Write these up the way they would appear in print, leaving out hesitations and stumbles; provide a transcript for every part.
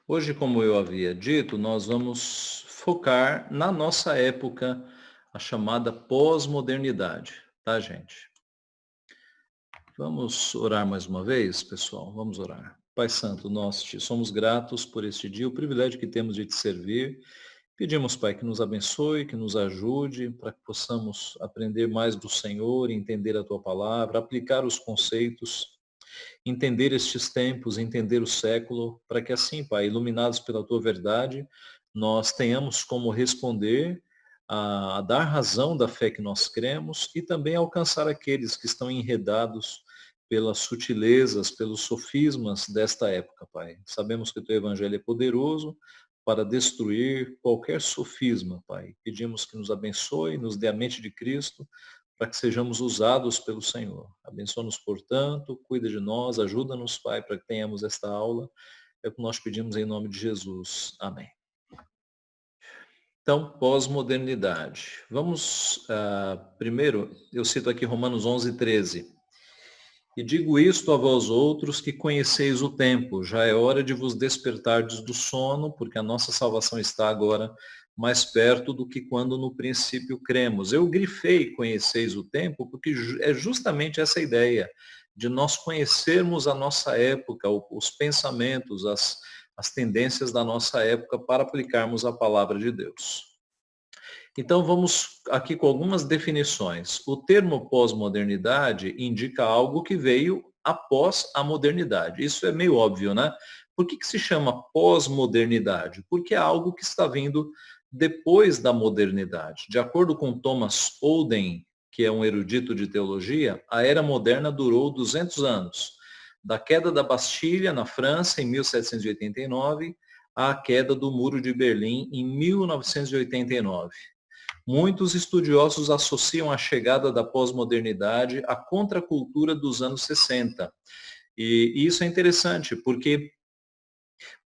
Hoje, como eu havia dito, nós vamos focar na nossa época, a chamada pós-modernidade, tá, gente? Vamos orar mais uma vez, pessoal? Vamos orar. Pai Santo, nós te somos gratos por este dia, o privilégio que temos de te servir. Pedimos, Pai, que nos abençoe, que nos ajude, para que possamos aprender mais do Senhor, entender a tua palavra, aplicar os conceitos, entender estes tempos, entender o século, para que assim, Pai, iluminados pela tua verdade, nós tenhamos como responder a dar razão da fé que nós cremos e também alcançar aqueles que estão enredados pelas sutilezas, pelos sofismas desta época, Pai. Sabemos que o teu evangelho é poderoso para destruir qualquer sofisma, Pai. Pedimos que nos abençoe, nos dê a mente de Cristo, para que sejamos usados pelo Senhor. Abençoa-nos, portanto, cuida de nós, ajuda-nos, Pai, para que tenhamos esta aula. É o que nós pedimos em nome de Jesus. Amém. Então, pós-modernidade. Vamos, primeiro, eu cito aqui Romanos 11:13. E digo isto a vós outros que conheceis o tempo, já é hora de vos despertardes do sono, porque a nossa salvação está agora mais perto do que quando no princípio cremos. Eu grifei conheceis o tempo, porque é justamente essa ideia de nós conhecermos a nossa época, os pensamentos, as tendências da nossa época para aplicarmos a palavra de Deus. Então vamos aqui com algumas definições. O termo pós-modernidade indica algo que veio após a modernidade. Isso é meio óbvio, né? Por que se chama pós-modernidade? Porque é algo que está vindo depois da modernidade. De acordo com Thomas Oden, que é um erudito de teologia, a era moderna durou 200 anos. Da queda da Bastilha na França em 1789 à queda do Muro de Berlim em 1989. Muitos estudiosos associam a chegada da pós-modernidade à contracultura dos anos 60. E isso é interessante, porque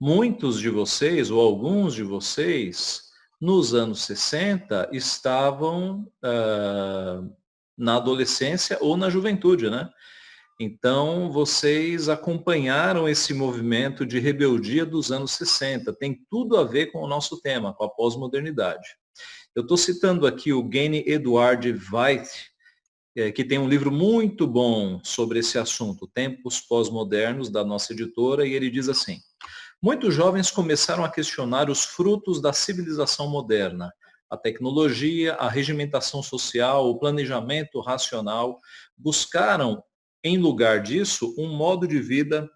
muitos de vocês, ou alguns de vocês, nos anos 60, estavam na adolescência ou na juventude, né? Então, vocês acompanharam esse movimento de rebeldia dos anos 60. Tem tudo a ver com o nosso tema, com a pós-modernidade. Eu estou citando aqui o Gene Eduard White, que tem um livro muito bom sobre esse assunto, Tempos Pós-Modernos, da nossa editora, e ele diz assim: muitos jovens começaram a questionar os frutos da civilização moderna, a tecnologia, a regimentação social, o planejamento racional, buscaram, em lugar disso, um modo de vida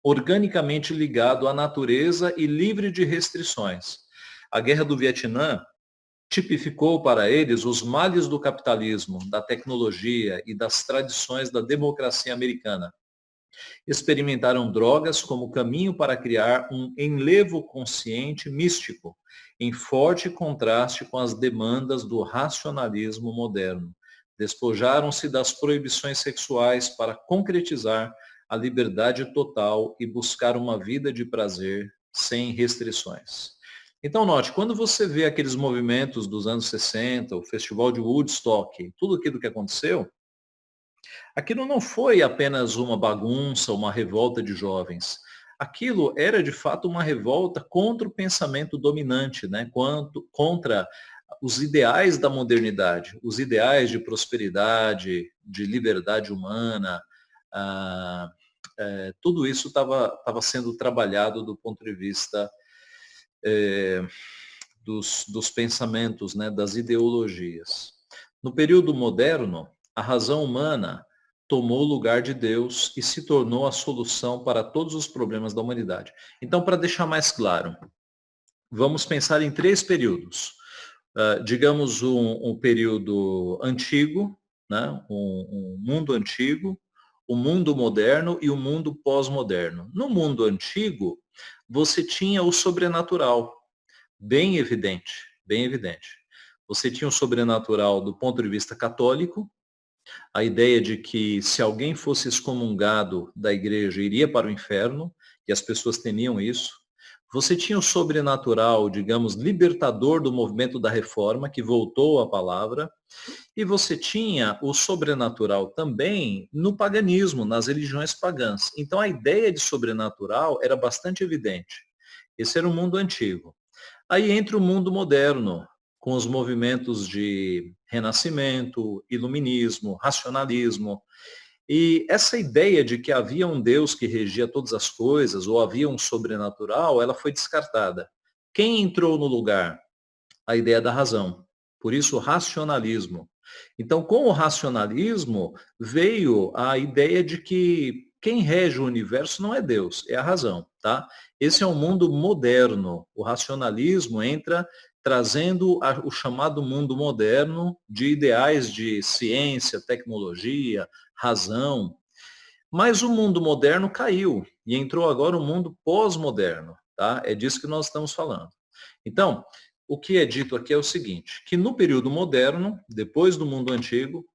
organicamente ligado à natureza e livre de restrições. A Guerra do Vietnã tipificou para eles os males do capitalismo, da tecnologia e das tradições da democracia americana. Experimentaram drogas como caminho para criar um enlevo consciente místico, em forte contraste com as demandas do racionalismo moderno. Despojaram-se das proibições sexuais para concretizar a liberdade total e buscar uma vida de prazer sem restrições. Então, note, quando você vê aqueles movimentos dos anos 60, o Festival de Woodstock, tudo aquilo que aconteceu, aquilo não foi apenas uma bagunça, uma revolta de jovens. Aquilo era, de fato, uma revolta contra o pensamento dominante, né? Contra os ideais da modernidade, os ideais de prosperidade, de liberdade humana. Ah, tudo isso estava sendo trabalhado do ponto de vista eh, dos pensamentos, né, das ideologias. No período moderno, a razão humana tomou o lugar de Deus e se tornou a solução para todos os problemas da humanidade. Então, para deixar mais claro, vamos pensar em três períodos. Digamos um período antigo, né, um mundo antigo, o mundo moderno e o mundo pós-moderno. No mundo antigo, você tinha o sobrenatural, bem evidente, bem evidente. Você tinha o sobrenatural do ponto de vista católico, a ideia de que se alguém fosse excomungado da igreja iria para o inferno, e as pessoas temiam isso. Você tinha o sobrenatural, digamos, libertador do movimento da reforma, que voltou à palavra, e você tinha o sobrenatural também no paganismo, nas religiões pagãs. Então a ideia de sobrenatural era bastante evidente. Esse era o mundo antigo. Aí entra o mundo moderno, com os movimentos de renascimento, iluminismo, racionalismo. E essa ideia de que havia um Deus que regia todas as coisas, ou havia um sobrenatural, ela foi descartada. Quem entrou no lugar? A ideia da razão. Por isso, o racionalismo. Então, com o racionalismo, veio a ideia de que quem rege o universo não é Deus, é a razão, tá? Esse é um mundo moderno. O racionalismo entra trazendo o chamado mundo moderno de ideais de ciência, tecnologia, razão. Mas o mundo moderno caiu e entrou agora o mundo pós-moderno, tá? É disso que nós estamos falando. Então, o que é dito aqui é o seguinte, que no período moderno, depois do mundo antigo,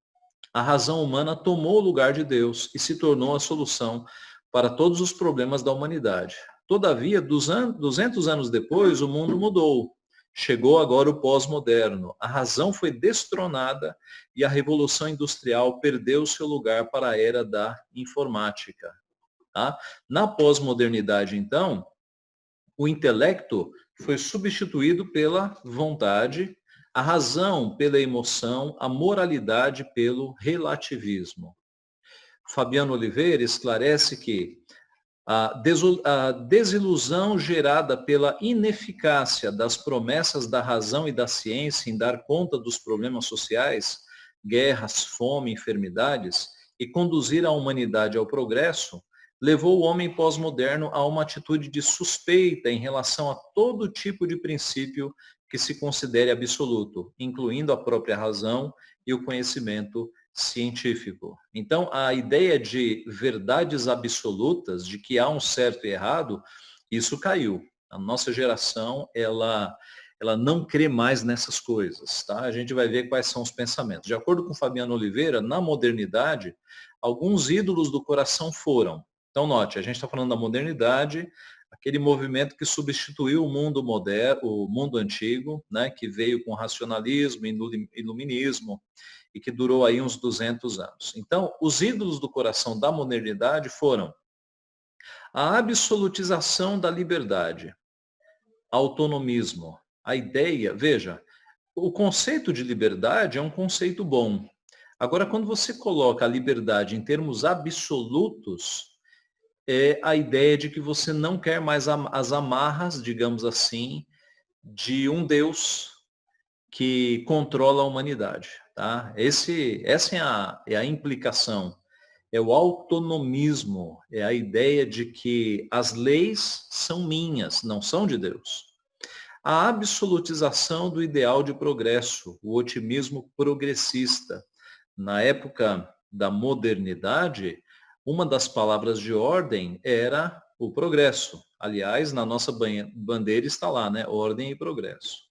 a razão humana tomou o lugar de Deus e se tornou a solução para todos os problemas da humanidade. Todavia, 200 anos depois, o mundo mudou. Chegou agora o pós-moderno. A razão foi destronada e a revolução industrial perdeu seu lugar para a era da informática. Tá? Na pós-modernidade, então, o intelecto foi substituído pela vontade, a razão pela emoção, a moralidade pelo relativismo. Fabiano Oliveira esclarece que a desilusão gerada pela ineficácia das promessas da razão e da ciência em dar conta dos problemas sociais, guerras, fome, enfermidades, e conduzir a humanidade ao progresso, levou o homem pós-moderno a uma atitude de suspeita em relação a todo tipo de princípio que se considere absoluto, incluindo a própria razão e o conhecimento científico. Então, a ideia de verdades absolutas, de que há um certo e errado, isso caiu. A nossa geração, ela não crê mais nessas coisas, tá? A gente vai ver quais são os pensamentos. De acordo com Fabiano Oliveira, na modernidade, alguns ídolos do coração foram. Então, note, a gente está falando da modernidade, aquele movimento que substituiu o mundo moderno, o mundo antigo, né, que veio com racionalismo, iluminismo, e que durou aí uns 200 anos. Então, os ídolos do coração da modernidade foram a absolutização da liberdade, autonomismo, a ideia, veja, o conceito de liberdade é um conceito bom. Agora, quando você coloca a liberdade em termos absolutos, é a ideia de que você não quer mais as amarras, digamos assim, de um Deus que controla a humanidade. Tá? Essa é a implicação, é o autonomismo, é a ideia de que as leis são minhas, não são de Deus. A absolutização do ideal de progresso, o otimismo progressista. Na época da modernidade, uma das palavras de ordem era o progresso. Aliás, na nossa bandeira está lá, né? Ordem e progresso.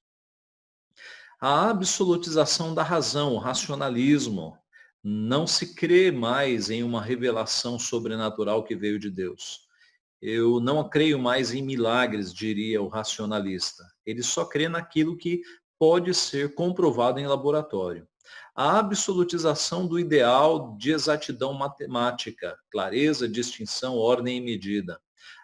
A absolutização da razão, o racionalismo. Não se crê mais em uma revelação sobrenatural que veio de Deus. Eu não creio mais em milagres, diria o racionalista. Ele só crê naquilo que pode ser comprovado em laboratório. A absolutização do ideal de exatidão matemática, clareza, distinção, ordem e medida.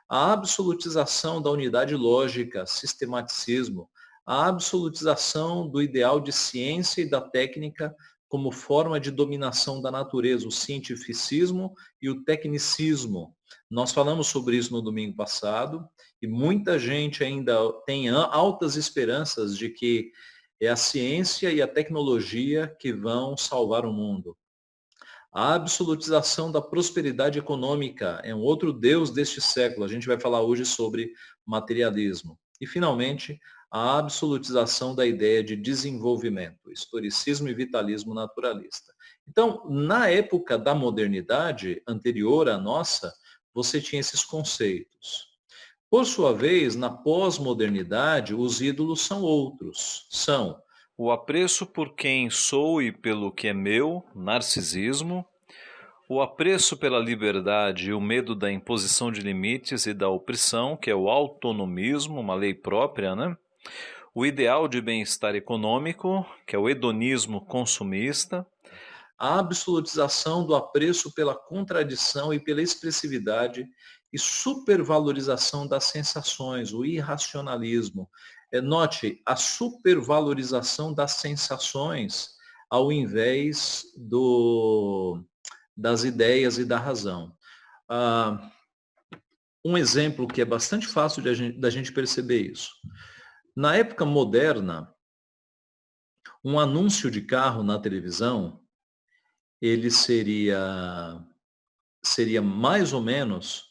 A absolutização da unidade lógica, sistematicismo. A absolutização do ideal de ciência e da técnica como forma de dominação da natureza, o cientificismo e o tecnicismo. Nós falamos sobre isso no domingo passado e muita gente ainda tem altas esperanças de que é a ciência e a tecnologia que vão salvar o mundo. A absolutização da prosperidade econômica é um outro Deus deste século. A gente vai falar hoje sobre materialismo. E, finalmente, a absolutização da ideia de desenvolvimento, historicismo e vitalismo naturalista. Então, na época da modernidade, anterior à nossa, você tinha esses conceitos. Por sua vez, na pós-modernidade, os ídolos são outros. São o apreço por quem sou e pelo que é meu, narcisismo, o apreço pela liberdade e o medo da imposição de limites e da opressão, que é o autonomismo, uma lei própria, né? O ideal de bem-estar econômico, que é o hedonismo consumista, a absolutização do apreço pela contradição e pela expressividade e supervalorização das sensações, o irracionalismo. Note, a supervalorização das sensações ao invés das ideias e da razão. Um exemplo que é bastante fácil da gente perceber isso. Na época moderna, um anúncio de carro na televisão, ele seria mais ou menos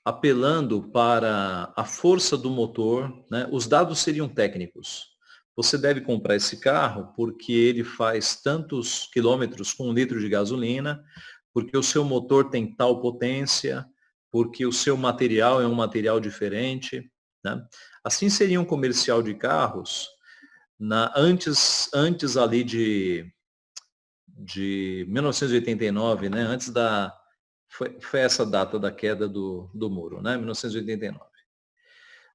apelando para a força do motor, né? Os dados seriam técnicos. Você deve comprar esse carro porque ele faz tantos quilômetros com 1 litro de gasolina, porque o seu motor tem tal potência, porque o seu material é um material diferente, né? Assim seria um comercial de carros antes ali de 1989, né? Foi essa data da queda do muro, né? 1989.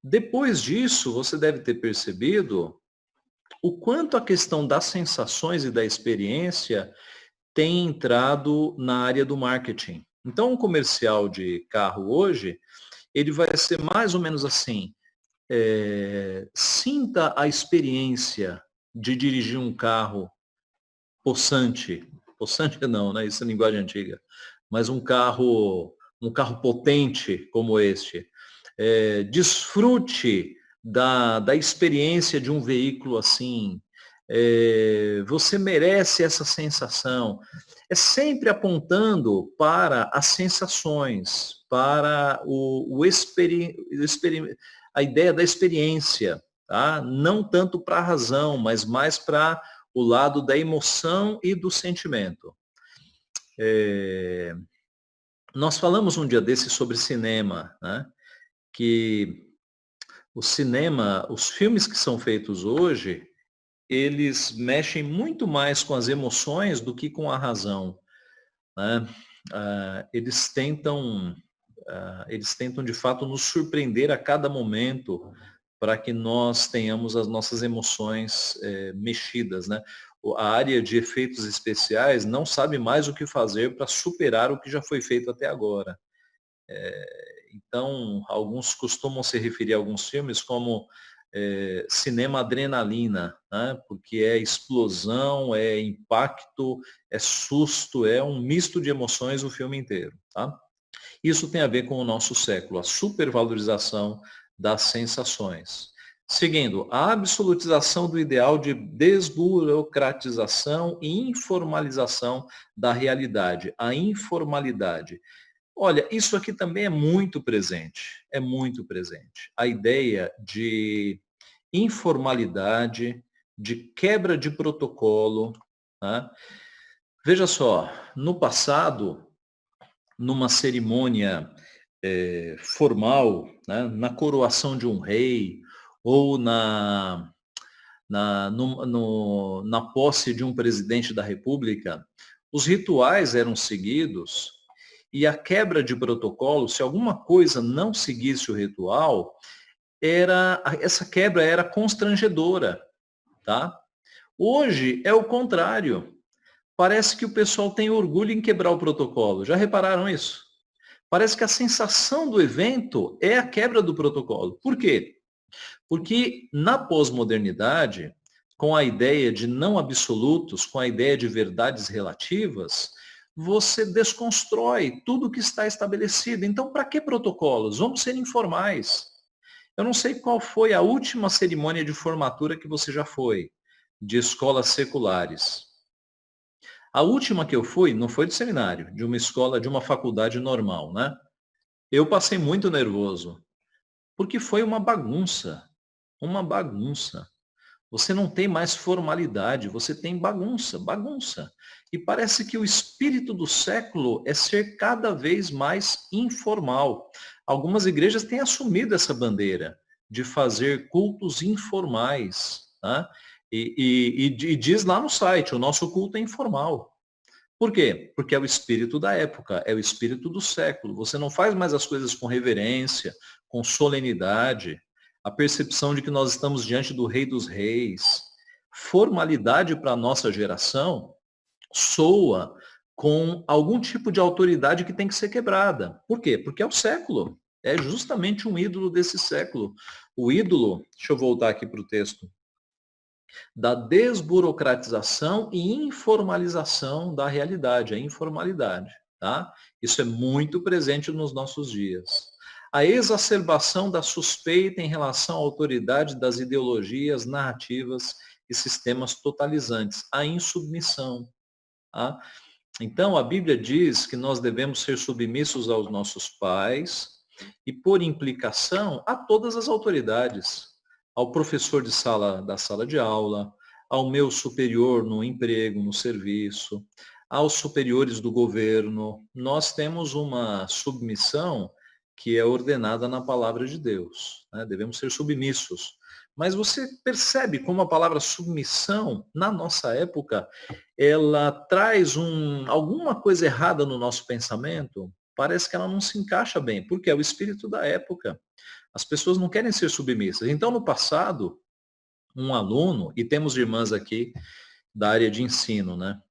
Depois disso, você deve ter percebido o quanto a questão das sensações e da experiência tem entrado na área do marketing. Então, um comercial de carro hoje, ele vai ser mais ou menos assim, sinta a experiência de dirigir um carro possante não, né? Isso é linguagem antiga, mas um carro potente como este. Desfrute da experiência de um veículo assim. Você merece essa sensação. É sempre apontando para as sensações, para a ideia da experiência, tá? Não tanto para a razão, mas mais para o lado da emoção e do sentimento. Nós falamos um dia desse sobre cinema, né? Que o cinema, os filmes que são feitos hoje, eles mexem muito mais com as emoções do que com a razão, né? Eles tentam de fato nos surpreender a cada momento para que nós tenhamos as nossas emoções mexidas, né? A área de efeitos especiais não sabe mais o que fazer para superar o que já foi feito até agora. Então, alguns costumam se referir a alguns filmes como cinema adrenalina, né? Porque é explosão, é impacto, é susto, é um misto de emoções o filme inteiro. Tá? Isso tem a ver com o nosso século, a supervalorização das sensações. Seguindo, a absolutização do ideal de desburocratização e informalização da realidade, a informalidade. Olha, isso aqui também é muito presente, é muito presente. A ideia de informalidade, de quebra de protocolo. Né? Veja só, no passado, numa cerimônia formal, né, na coroação de um rei ou na posse de um presidente da República, os rituais eram seguidos e a quebra de protocolo, se alguma coisa não seguisse o ritual, essa quebra era constrangedora, tá? Hoje é o contrário. Parece que o pessoal tem orgulho em quebrar o protocolo. Já repararam isso? Parece que a sensação do evento é a quebra do protocolo. Por quê? Porque na pós-modernidade, com a ideia de não absolutos, com a ideia de verdades relativas, você desconstrói tudo que está estabelecido. Então, para que protocolos? Vamos ser informais. Eu não sei qual foi a última cerimônia de formatura que você já foi, de escolas seculares. A última que eu fui não foi de seminário, de uma escola, de uma faculdade normal, né? Eu passei muito nervoso, porque foi uma bagunça. Uma bagunça. Você não tem mais formalidade, você tem bagunça, bagunça. E parece que o espírito do século é ser cada vez mais informal. Algumas igrejas têm assumido essa bandeira de fazer cultos informais. Né? E diz lá no site, o nosso culto é informal. Por quê? Porque é o espírito da época, é o espírito do século. Você não faz mais as coisas com reverência, com solenidade, a percepção de que nós estamos diante do Rei dos Reis. Formalidade para a nossa geração soa com algum tipo de autoridade que tem que ser quebrada. Por quê? Porque é o século. É justamente um ídolo desse século. O ídolo, deixa eu voltar aqui para o texto, da desburocratização e informalização da realidade, a informalidade, tá? Isso é muito presente nos nossos dias. A exacerbação da suspeita em relação à autoridade das ideologias, narrativas e sistemas totalizantes, a insubmissão, tá? Então, a Bíblia diz que nós devemos ser submissos aos nossos pais e, por implicação, a todas as autoridades, ao professor da sala de aula, ao meu superior no emprego, no serviço, aos superiores do governo. Nós temos uma submissão que é ordenada na palavra de Deus, né? Devemos ser submissos. Mas você percebe como a palavra submissão, na nossa época, ela traz alguma coisa errada no nosso pensamento? Parece que ela não se encaixa bem, porque é o espírito da época. As pessoas não querem ser submissas. Então, no passado, um aluno, e temos irmãs aqui da área de ensino, né?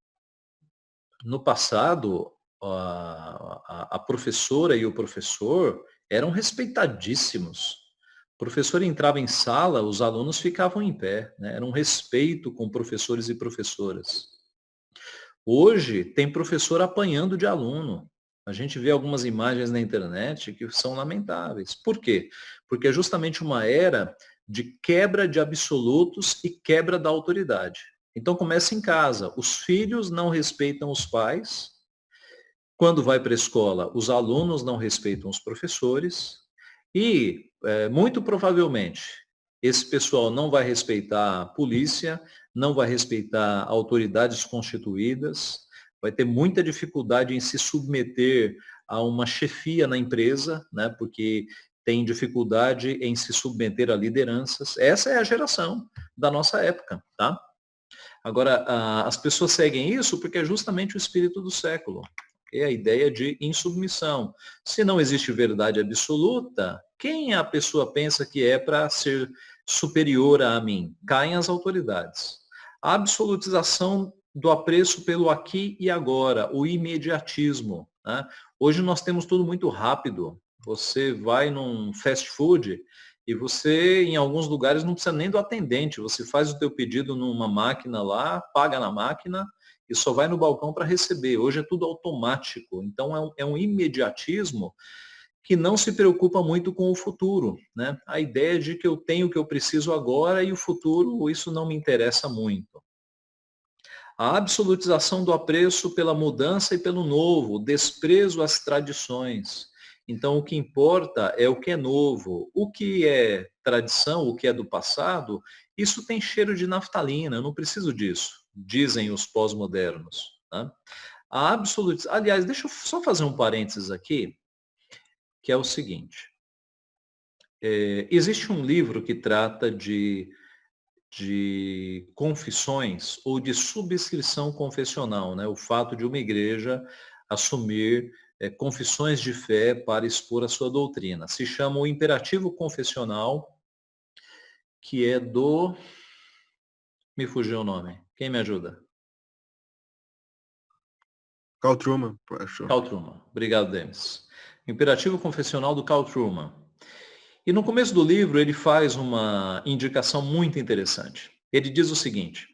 No passado, a professora e o professor eram respeitadíssimos. O professor entrava em sala, os alunos ficavam em pé, né? Era um respeito com professores e professoras. Hoje tem professor apanhando de aluno. A gente vê algumas imagens na internet que são lamentáveis. Por quê? Porque é justamente uma era de quebra de absolutos e quebra da autoridade. Então começa em casa. Os filhos não respeitam os pais. Quando vai para a escola, os alunos não respeitam os professores. E, muito provavelmente, esse pessoal não vai respeitar a polícia, não vai respeitar autoridades constituídas, vai ter muita dificuldade em se submeter a uma chefia na empresa, né, porque tem dificuldade em se submeter a lideranças. Essa é a geração da nossa época, tá? Agora, as pessoas seguem isso porque é justamente o espírito do século. É a ideia de insubmissão. Se não existe verdade absoluta, quem a pessoa pensa que é para ser superior a mim? Caem as autoridades. A absolutização do apreço pelo aqui e agora, o imediatismo, né? Hoje nós temos tudo muito rápido. Você vai num fast food e você, em alguns lugares, não precisa nem do atendente. Você faz o teu pedido numa máquina lá, paga na máquina, e só vai no balcão para receber. Hoje é tudo automático. Então é um imediatismo que não se preocupa muito com o futuro, né? A ideia de que eu tenho o que eu preciso agora e o futuro, isso não me interessa muito. A absolutização do apreço pela mudança e pelo novo, o desprezo às tradições. Então, o que importa é o que é novo. O que é tradição, o que é do passado, isso tem cheiro de naftalina, eu não preciso disso, dizem os pós-modernos, né? A absolutização. Aliás, deixa eu só fazer um parênteses aqui, que é o seguinte. Existe um livro que trata de confissões ou de subscrição confessional, né? O fato de uma igreja assumir confissões de fé para expor a sua doutrina. Se chama o imperativo confessional, que é do... Me fugiu o nome. Quem me ajuda? Carl Truman, acho. Carl Truman. Obrigado, Denis. Imperativo confessional do Carl Truman. E no começo do livro ele faz uma indicação muito interessante. Ele diz o seguinte: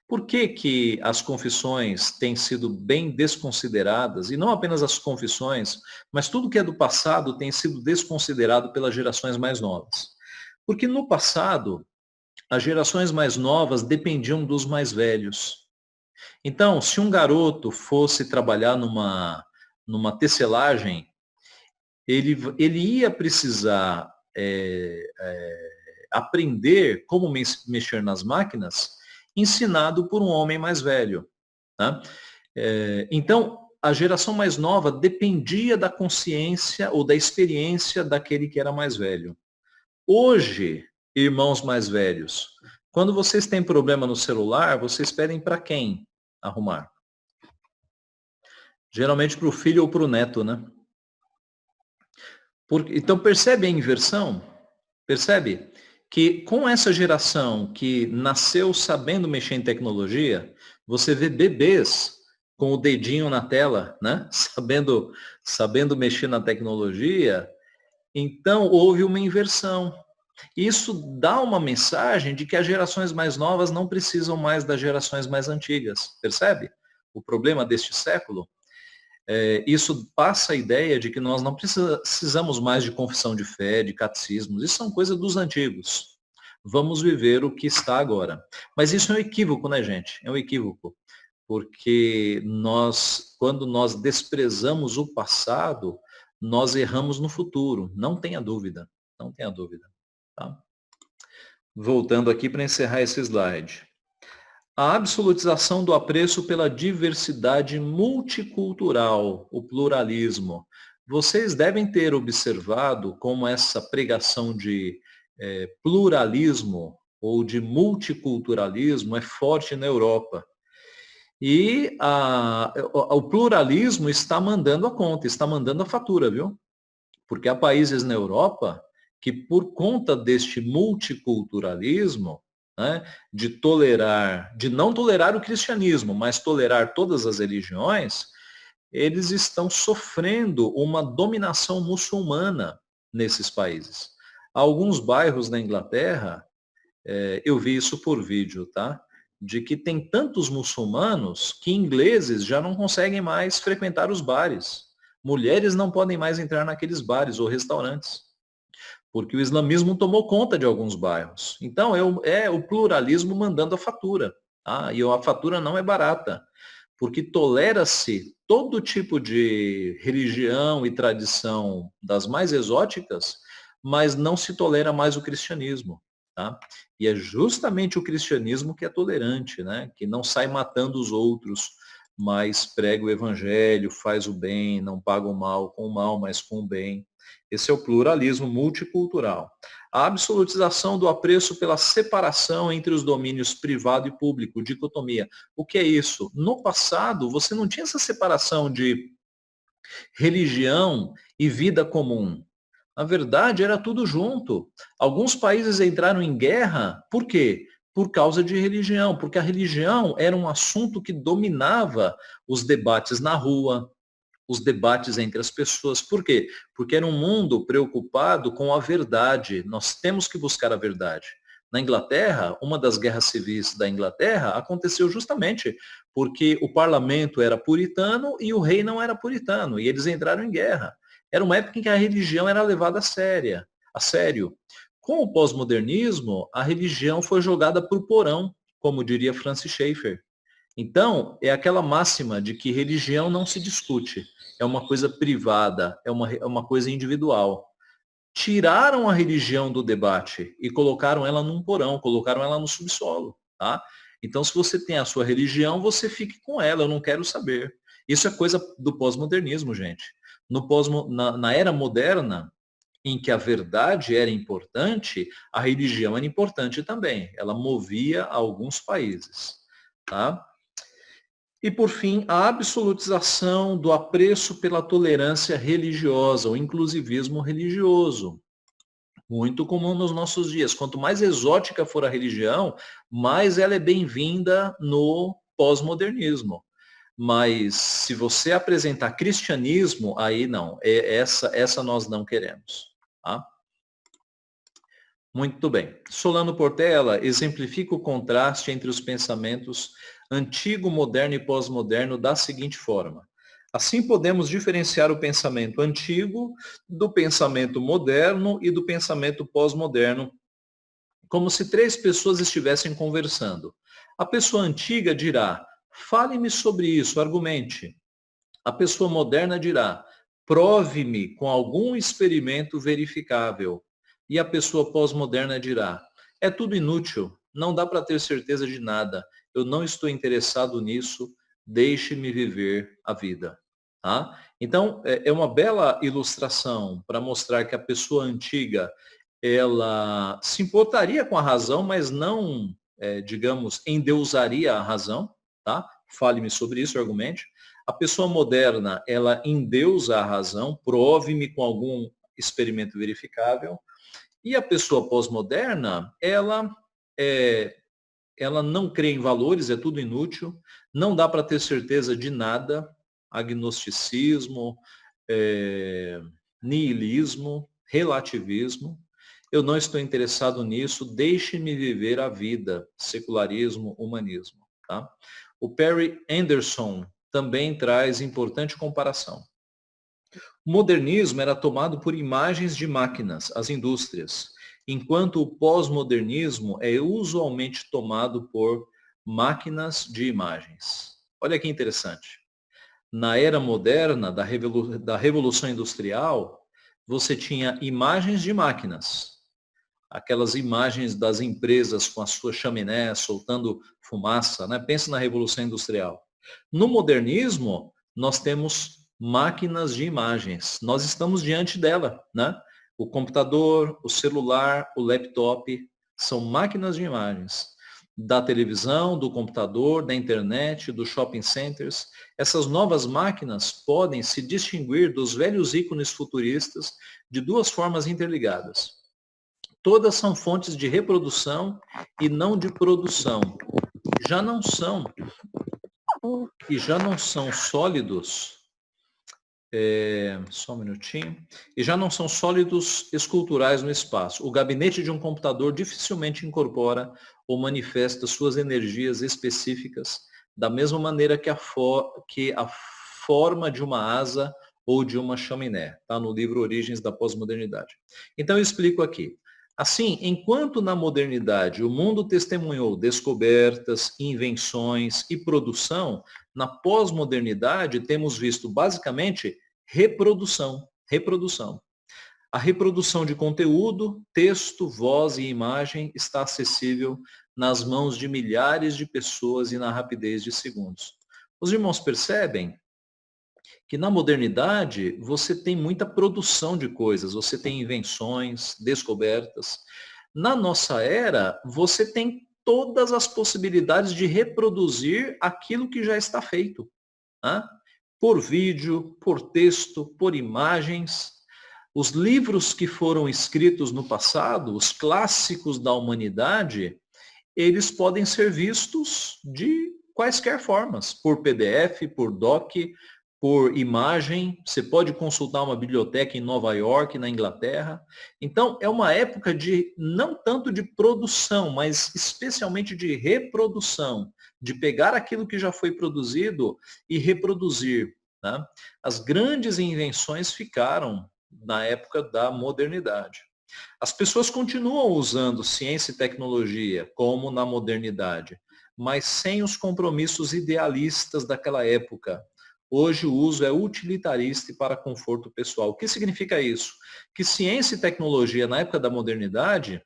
por que que as confissões têm sido bem desconsideradas, e não apenas as confissões, mas tudo que é do passado tem sido desconsiderado pelas gerações mais novas? Porque no passado, as gerações mais novas dependiam dos mais velhos. Então, se um garoto fosse trabalhar numa tecelagem, ele ia precisar aprender como mexer nas máquinas, ensinado por um homem mais velho. Tá? Então, a geração mais nova dependia da consciência ou da experiência daquele que era mais velho. Hoje, irmãos mais velhos, quando vocês têm problema no celular, vocês pedem para quem arrumar? Geralmente para o filho ou para o neto, né? Então, percebe a inversão? Percebe que com essa geração que nasceu sabendo mexer em tecnologia, você vê bebês com o dedinho na tela, né? Sabendo mexer na tecnologia, então houve uma inversão. Isso dá uma mensagem de que as gerações mais novas não precisam mais das gerações mais antigas, percebe? O problema deste século. Isso passa a ideia de que nós não precisamos mais de confissão de fé, de catecismos, isso são coisas dos antigos. Vamos viver o que está agora. Mas isso é um equívoco, né, gente? É um equívoco. Porque quando nós desprezamos o passado, nós erramos no futuro. Não tenha dúvida. Não tenha dúvida. Tá? Voltando aqui para encerrar esse slide. A absolutização do apreço pela diversidade multicultural, o pluralismo. Vocês devem ter observado como essa pregação de pluralismo ou de multiculturalismo é forte na Europa. E o pluralismo está mandando a conta, está mandando a fatura, viu? Porque há países na Europa que, por conta deste multiculturalismo, né, de não tolerar o cristianismo, mas tolerar todas as religiões, eles estão sofrendo uma dominação muçulmana nesses países. Alguns bairros na Inglaterra, eu vi isso por vídeo, tá? De que tem tantos muçulmanos que ingleses já não conseguem mais frequentar os bares. Mulheres não podem mais entrar naqueles bares ou restaurantes, porque o islamismo tomou conta de alguns bairros. Então, é o pluralismo mandando a fatura. Tá? E a fatura não é barata, porque tolera-se todo tipo de religião e tradição das mais exóticas, mas não se tolera mais o cristianismo. Tá? E é justamente o cristianismo que é tolerante, né? Que não sai matando os outros, mas prega o evangelho, faz o bem, não paga o mal com o mal, mas com o bem. Esse é o pluralismo multicultural. A absolutização do apreço pela separação entre os domínios privado e público, dicotomia. O que é isso? No passado, você não tinha essa separação de religião e vida comum. Na verdade, era tudo junto. Alguns países entraram em guerra, por quê? Por causa de religião, porque a religião era um assunto que dominava os debates na rua, os debates entre as pessoas. Por quê? Porque era um mundo preocupado com a verdade. Nós temos que buscar a verdade. Na Inglaterra, uma das guerras civis da Inglaterra aconteceu justamente porque o parlamento era puritano e o rei não era puritano, e eles entraram em guerra. Era uma época em que a religião era levada a sério. Com o pós-modernismo, a religião foi jogada para o porão, como diria Francis Schaeffer. Então, é aquela máxima de que religião não se discute, é uma coisa privada, é uma coisa individual. Tiraram a religião do debate e colocaram ela num porão, colocaram ela no subsolo. Tá? Então, se você tem a sua religião, você fique com ela, eu não quero saber. Isso é coisa do pós-modernismo, gente. Na era moderna, em que a verdade era importante, a religião era importante também. Ela movia alguns países. Tá? E, por fim, a absolutização do apreço pela tolerância religiosa, o inclusivismo religioso. Muito comum nos nossos dias. Quanto mais exótica for a religião, mais ela é bem-vinda no pós-modernismo. Mas se você apresentar cristianismo, aí não. Essa nós não queremos. Tá? Muito bem. Solano Portela exemplifica o contraste entre os pensamentos antigo, moderno e pós-moderno da seguinte forma. Assim podemos diferenciar o pensamento antigo do pensamento moderno e do pensamento pós-moderno, como se três pessoas estivessem conversando. A pessoa antiga dirá, fale-me sobre isso, argumente. A pessoa moderna dirá, prove-me com algum experimento verificável. E a pessoa pós-moderna dirá, é tudo inútil, não dá para ter certeza de nada, eu não estou interessado nisso, deixe-me viver a vida. Tá? Então, é uma bela ilustração para mostrar que a pessoa antiga, ela se importaria com a razão, mas não, digamos, endeusaria a razão. Tá? Fale-me sobre isso, argumente. A pessoa moderna, ela endeusa a razão, prove-me com algum experimento verificável. E a pessoa pós-moderna, ela ela não crê em valores, é tudo inútil, não dá para ter certeza de nada, agnosticismo, niilismo, relativismo. Eu não estou interessado nisso, deixe-me viver a vida, secularismo, humanismo. Tá? O Perry Anderson também traz importante comparação. O modernismo era tomado por imagens de máquinas, as indústrias, enquanto o pós-modernismo é usualmente tomado por máquinas de imagens. Olha que interessante. Na era moderna da Revolução Industrial, você tinha imagens de máquinas, aquelas imagens das empresas com a sua chaminé soltando fumaça, né? Pensa na Revolução Industrial. No modernismo, nós temos máquinas de imagens. Nós estamos diante dela, né? O computador, o celular, o laptop são máquinas de imagens. Da televisão, do computador, da internet, dos shopping centers. Essas novas máquinas podem se distinguir dos velhos ícones futuristas de duas formas interligadas. Todas são fontes de reprodução e não de produção. Já não são já não são sólidos. Só um minutinho. E já não são sólidos esculturais no espaço. O gabinete de um computador dificilmente incorpora ou manifesta suas energias específicas da mesma maneira que a forma de uma asa ou de uma chaminé. Está no livro Origens da Pós-Modernidade. Então eu explico aqui. Assim, enquanto na modernidade o mundo testemunhou descobertas, invenções e produção, na pós-modernidade temos visto basicamente reprodução. A reprodução de conteúdo, texto, voz e imagem está acessível nas mãos de milhares de pessoas e na rapidez de segundos. Os irmãos percebem que na modernidade você tem muita produção de coisas, você tem invenções, descobertas. Na nossa era, você tem todas as possibilidades de reproduzir aquilo que já está feito. Né? Por vídeo, por texto, por imagens. Os livros que foram escritos no passado, os clássicos da humanidade, eles podem ser vistos de quaisquer formas, por PDF, por doc, por imagem, você pode consultar uma biblioteca em Nova York, na Inglaterra. Então, é uma época de não tanto de produção, mas especialmente de reprodução, de pegar aquilo que já foi produzido e reproduzir. Né? As grandes invenções ficaram na época da modernidade. As pessoas continuam usando ciência e tecnologia como na modernidade, mas sem os compromissos idealistas daquela época. Hoje o uso é utilitarista e para conforto pessoal. O que significa isso? Que ciência e tecnologia na época da modernidade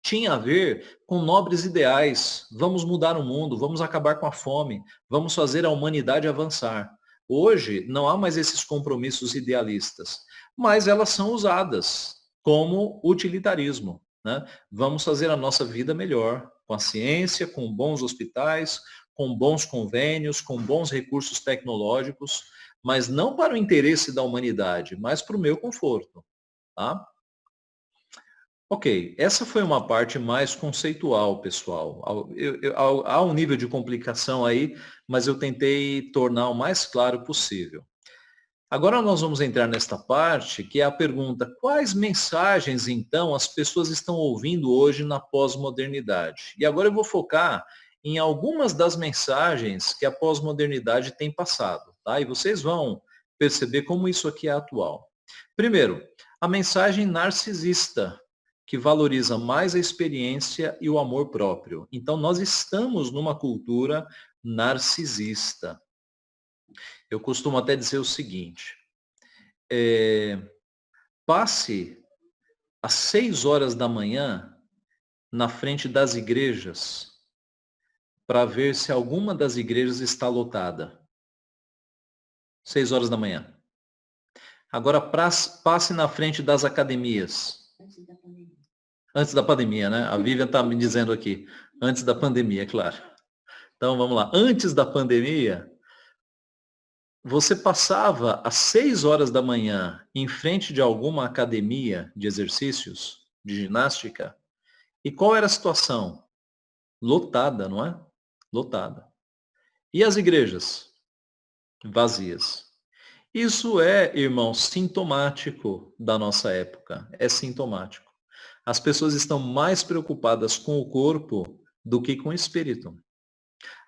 tinha a ver com nobres ideais. Vamos mudar o mundo, vamos acabar com a fome, vamos fazer a humanidade avançar. Hoje não há mais esses compromissos idealistas, mas elas são usadas como utilitarismo. Né? Vamos fazer a nossa vida melhor, com a ciência, com bons hospitais, com bons convênios, com bons recursos tecnológicos, mas não para o interesse da humanidade, mas para o meu conforto. Tá? Ok, essa foi uma parte mais conceitual, pessoal. Há um nível de complicação aí, mas eu tentei tornar o mais claro possível. Agora nós vamos entrar nesta parte, que é a pergunta: quais mensagens, então, as pessoas estão ouvindo hoje na pós-modernidade? E agora eu vou focar em algumas das mensagens que a pós-modernidade tem passado, tá? E vocês vão perceber como isso aqui é atual. Primeiro, a mensagem narcisista, que valoriza mais a experiência e o amor próprio. Então, nós estamos numa cultura narcisista. Eu costumo até dizer o seguinte, passe às 6 horas da manhã na frente das igrejas para ver se alguma das igrejas está lotada. 6 horas da manhã. Agora passe na frente das academias. Antes da pandemia, né? A Vivian está me dizendo aqui. Antes da pandemia, é claro. Então vamos lá. Antes da pandemia, você passava às 6 horas da manhã em frente de alguma academia de exercícios, de ginástica, e qual era a situação? Lotada, não é? Lotada. E as igrejas? Vazias. Isso é, irmão, sintomático da nossa época. É sintomático. As pessoas estão mais preocupadas com o corpo do que com o espírito.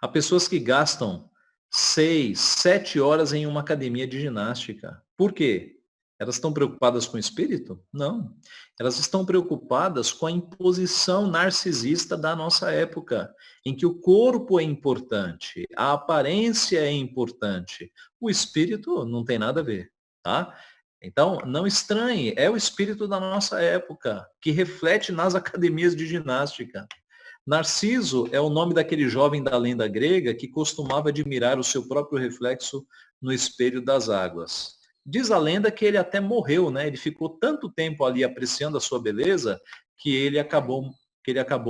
Há pessoas que gastam 6, 7 horas em uma academia de ginástica. Por quê? Elas estão preocupadas com o espírito? Não. Elas estão preocupadas com a imposição narcisista da nossa época, em que o corpo é importante, a aparência é importante. O espírito não tem nada a ver, tá? Então, não estranhe, é o espírito da nossa época, que reflete nas academias de ginástica. Narciso é o nome daquele jovem da lenda grega que costumava admirar o seu próprio reflexo no espelho das águas. Diz a lenda que ele até morreu, né? Ele ficou tanto tempo ali apreciando a sua beleza que ele acabou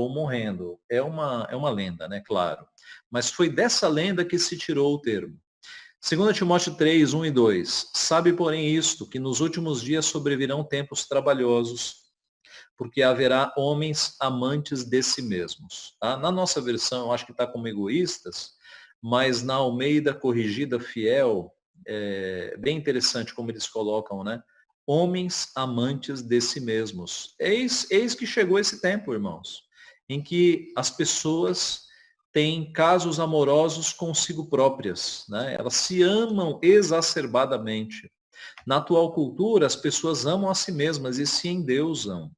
morrendo. É uma lenda, né? Claro. Mas foi dessa lenda que se tirou o termo. 2 Timóteo 3, 1 e 2. Sabe, porém, isto, que nos últimos dias sobrevirão tempos trabalhosos, porque haverá homens amantes de si mesmos. Tá? Na nossa versão, eu acho que está como egoístas, mas na Almeida Corrigida Fiel, é bem interessante como eles colocam, né? Homens amantes de si mesmos. Eis que chegou esse tempo, irmãos, em que as pessoas têm casos amorosos consigo próprias, né? Elas se amam exacerbadamente. Na atual cultura, as pessoas amam a si mesmas e se endeusam.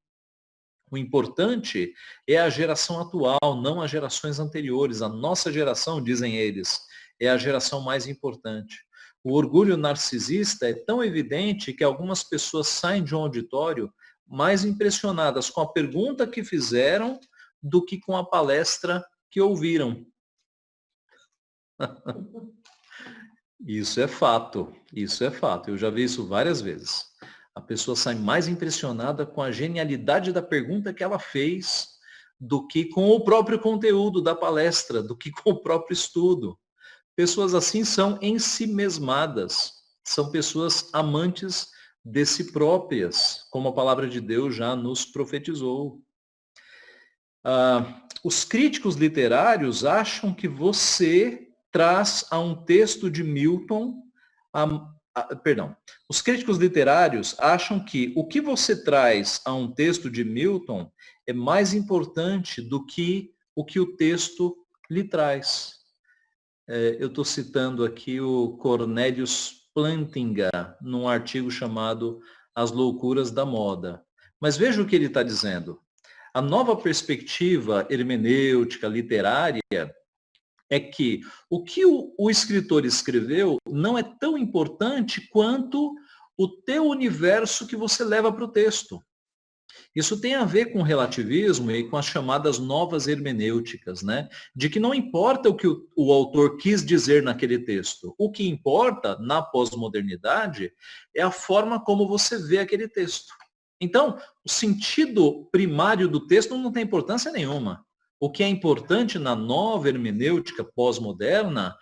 O importante é a geração atual, não as gerações anteriores. A nossa geração, dizem eles, é a geração mais importante. O orgulho narcisista é tão evidente que algumas pessoas saem de um auditório mais impressionadas com a pergunta que fizeram do que com a palestra que ouviram. Isso é fato, isso é fato. Eu já vi isso várias vezes. A pessoa sai mais impressionada com a genialidade da pergunta que ela fez do que com o próprio conteúdo da palestra, do que com o próprio estudo. Pessoas assim são ensimesmadas, são pessoas amantes de si próprias, como a palavra de Deus já nos profetizou. Os críticos literários acham que você traz a um texto de Milton, perdão, os críticos literários acham que o que você traz a um texto de Milton é mais importante do que o texto lhe traz. Eu estou citando aqui o Cornelius Plantinga, num artigo chamado As Loucuras da Moda. Mas veja o que ele está dizendo. A nova perspectiva hermenêutica, literária, é que o que o escritor escreveu não é tão importante quanto o teu universo que você leva para o texto. Isso tem a ver com o relativismo e com as chamadas novas hermenêuticas, né? De que não importa o que o autor quis dizer naquele texto. O que importa, na pós-modernidade, é a forma como você vê aquele texto. Então, o sentido primário do texto não tem importância nenhuma. O que é importante na nova hermenêutica pós-moderna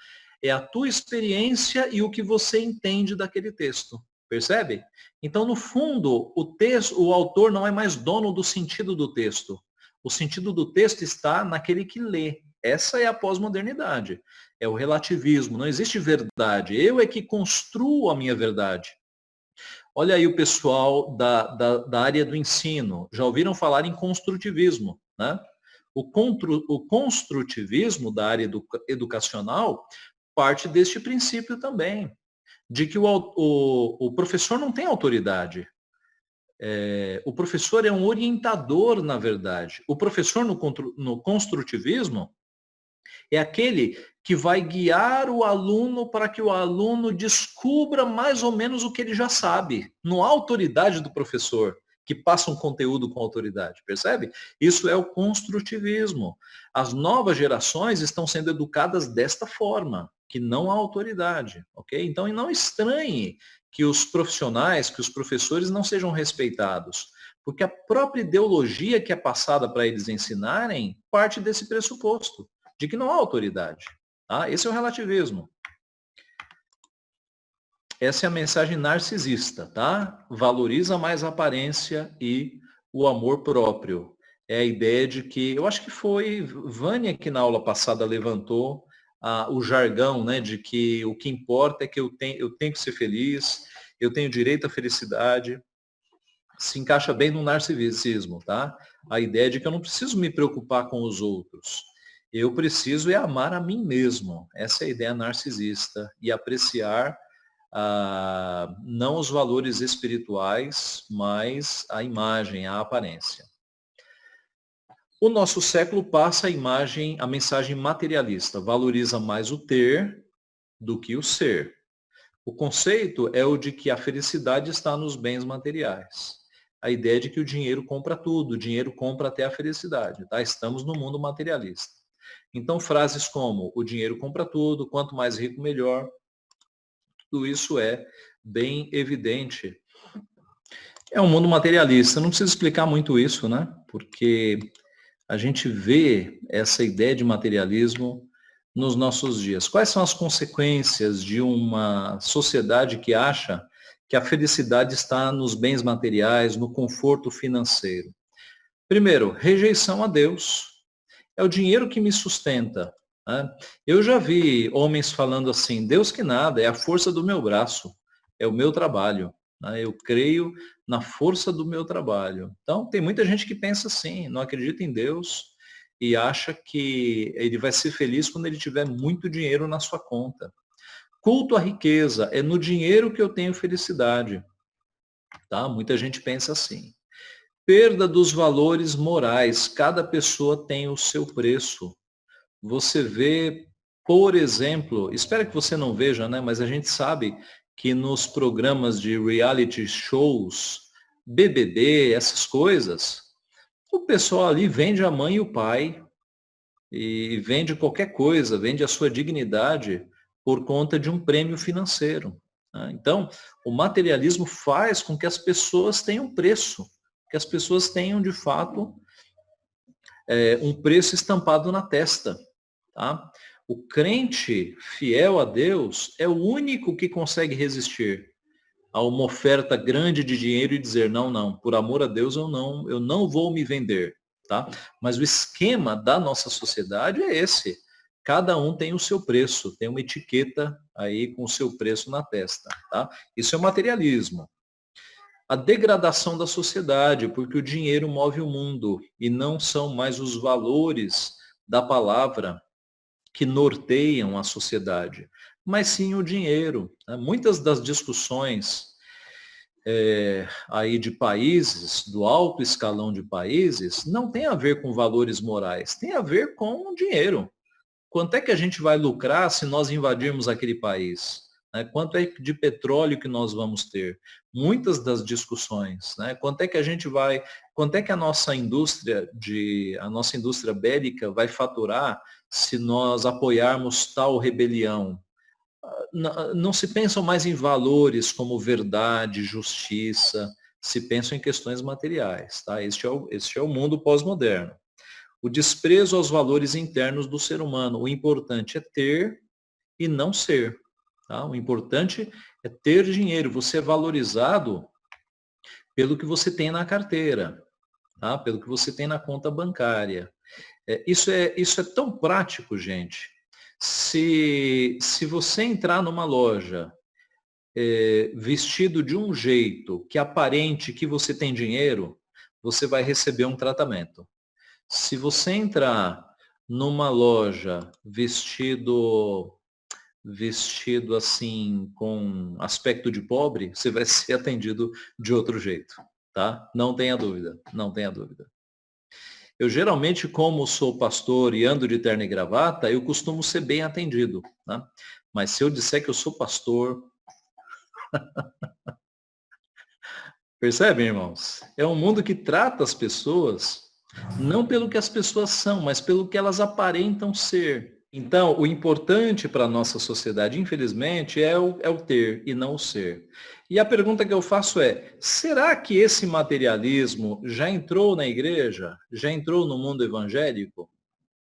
é a tua experiência e o que você entende daquele texto. Percebe? Então, no fundo, o autor não é mais dono do sentido do texto. O sentido do texto está naquele que lê. Essa é a pós-modernidade. É o relativismo. Não existe verdade. Eu é que construo a minha verdade. Olha aí o pessoal da área do ensino. Já ouviram falar em construtivismo, né? O construtivismo da área educacional parte deste princípio também, de que o professor não tem autoridade. O professor é um orientador, na verdade. O professor no construtivismo é aquele que vai guiar o aluno para que o aluno descubra mais ou menos o que ele já sabe. Não há autoridade do professor que passa um conteúdo com autoridade, percebe? Isso é o construtivismo. As novas gerações estão sendo educadas desta forma, que não há autoridade, ok? Então, não estranhe que os profissionais, que os professores não sejam respeitados, porque a própria ideologia que é passada para eles ensinarem parte desse pressuposto, de que não há autoridade. Tá? Esse é o relativismo. Essa é a mensagem narcisista, tá? Valoriza mais a aparência e o amor próprio. é a ideia de que, eu acho que foi Vânia que na aula passada levantou o jargão, né, de que o que importa é que eu tenho que ser feliz, eu tenho direito à felicidade. Se encaixa bem no narcisismo, tá? A ideia de que eu não preciso me preocupar com os outros. Eu preciso é amar a mim mesmo. Essa é a ideia narcisista. E apreciar não os valores espirituais, mas a imagem, a aparência. O nosso século passa a mensagem materialista, valoriza mais o ter do que o ser. O conceito é o de que a felicidade está nos bens materiais. A ideia de que o dinheiro compra tudo, o dinheiro compra até a felicidade, tá? Estamos no mundo materialista. Então, frases como o dinheiro compra tudo, quanto mais rico, melhor, tudo isso é bem evidente. É um mundo materialista, não preciso explicar muito isso, né? Porque a gente vê essa ideia de materialismo nos nossos dias. Quais são as consequências de uma sociedade que acha que a felicidade está nos bens materiais, no conforto financeiro? Primeiro, rejeição a Deus. É o dinheiro que me sustenta, né? Eu já vi homens falando assim, Deus que nada, é a força do meu braço, é o meu trabalho, né? Eu creio na força do meu trabalho. Então, tem muita gente que pensa assim, não acredita em Deus e acha que ele vai ser feliz quando ele tiver muito dinheiro na sua conta. Culto à riqueza, é no dinheiro que eu tenho felicidade, tá? Muita gente pensa assim. Perda dos valores morais, cada pessoa tem o seu preço. Você vê, por exemplo, espero que você não veja, né? Mas a gente sabe que nos programas de reality shows, BBB, essas coisas, o pessoal ali vende a mãe e o pai e vende qualquer coisa, vende a sua dignidade por conta de um prêmio financeiro, né? Então, o materialismo faz com que as pessoas tenham preço, que as pessoas tenham, de fato, um preço estampado na testa. Tá? O crente fiel a Deus é o único que consegue resistir a uma oferta grande de dinheiro e dizer, não, não, por amor a Deus eu não vou me vender. Tá? Mas o esquema da nossa sociedade é esse. Cada um tem o seu preço, tem uma etiqueta aí com o seu preço na testa. Tá? Isso é materialismo. A degradação da sociedade, porque o dinheiro move o mundo e não são mais os valores da palavra que norteiam a sociedade, mas sim o dinheiro, né? Muitas das discussões aí de países, do alto escalão de países, não tem a ver com valores morais, tem a ver com dinheiro. Quanto é que a gente vai lucrar se nós invadirmos aquele país? Né? Quanto é de petróleo que nós vamos ter? Muitas das discussões, né? Quanto é que a gente vai, quanto é que a nossa indústria bélica vai faturar se nós apoiarmos tal rebelião? Não se pensam mais em valores como verdade, justiça, se pensam em questões materiais, tá? Este é o mundo pós-moderno. O desprezo aos valores internos do ser humano. O importante é ter e não ser. Tá? O importante é ter dinheiro. Você é valorizado pelo que você tem na carteira, tá? Pelo que você tem na conta bancária. Isso é tão prático, gente. Se você entrar numa loja vestido de um jeito que aparente que você tem dinheiro, você vai receber um tratamento. Se você entrar numa loja vestido assim com aspecto de pobre, você vai ser atendido de outro jeito, tá? Não tenha dúvida, não tenha dúvida. Eu geralmente, como sou pastor e ando de terno e gravata, eu costumo ser bem atendido, né? Mas se eu disser que eu sou pastor, percebem, irmãos? É um mundo que trata as pessoas não pelo que as pessoas são, mas pelo que elas aparentam ser. Então, o importante para a nossa sociedade, infelizmente, é o ter e não o ser. E a pergunta que eu faço é, será que esse materialismo já entrou na igreja? Já entrou no mundo evangélico?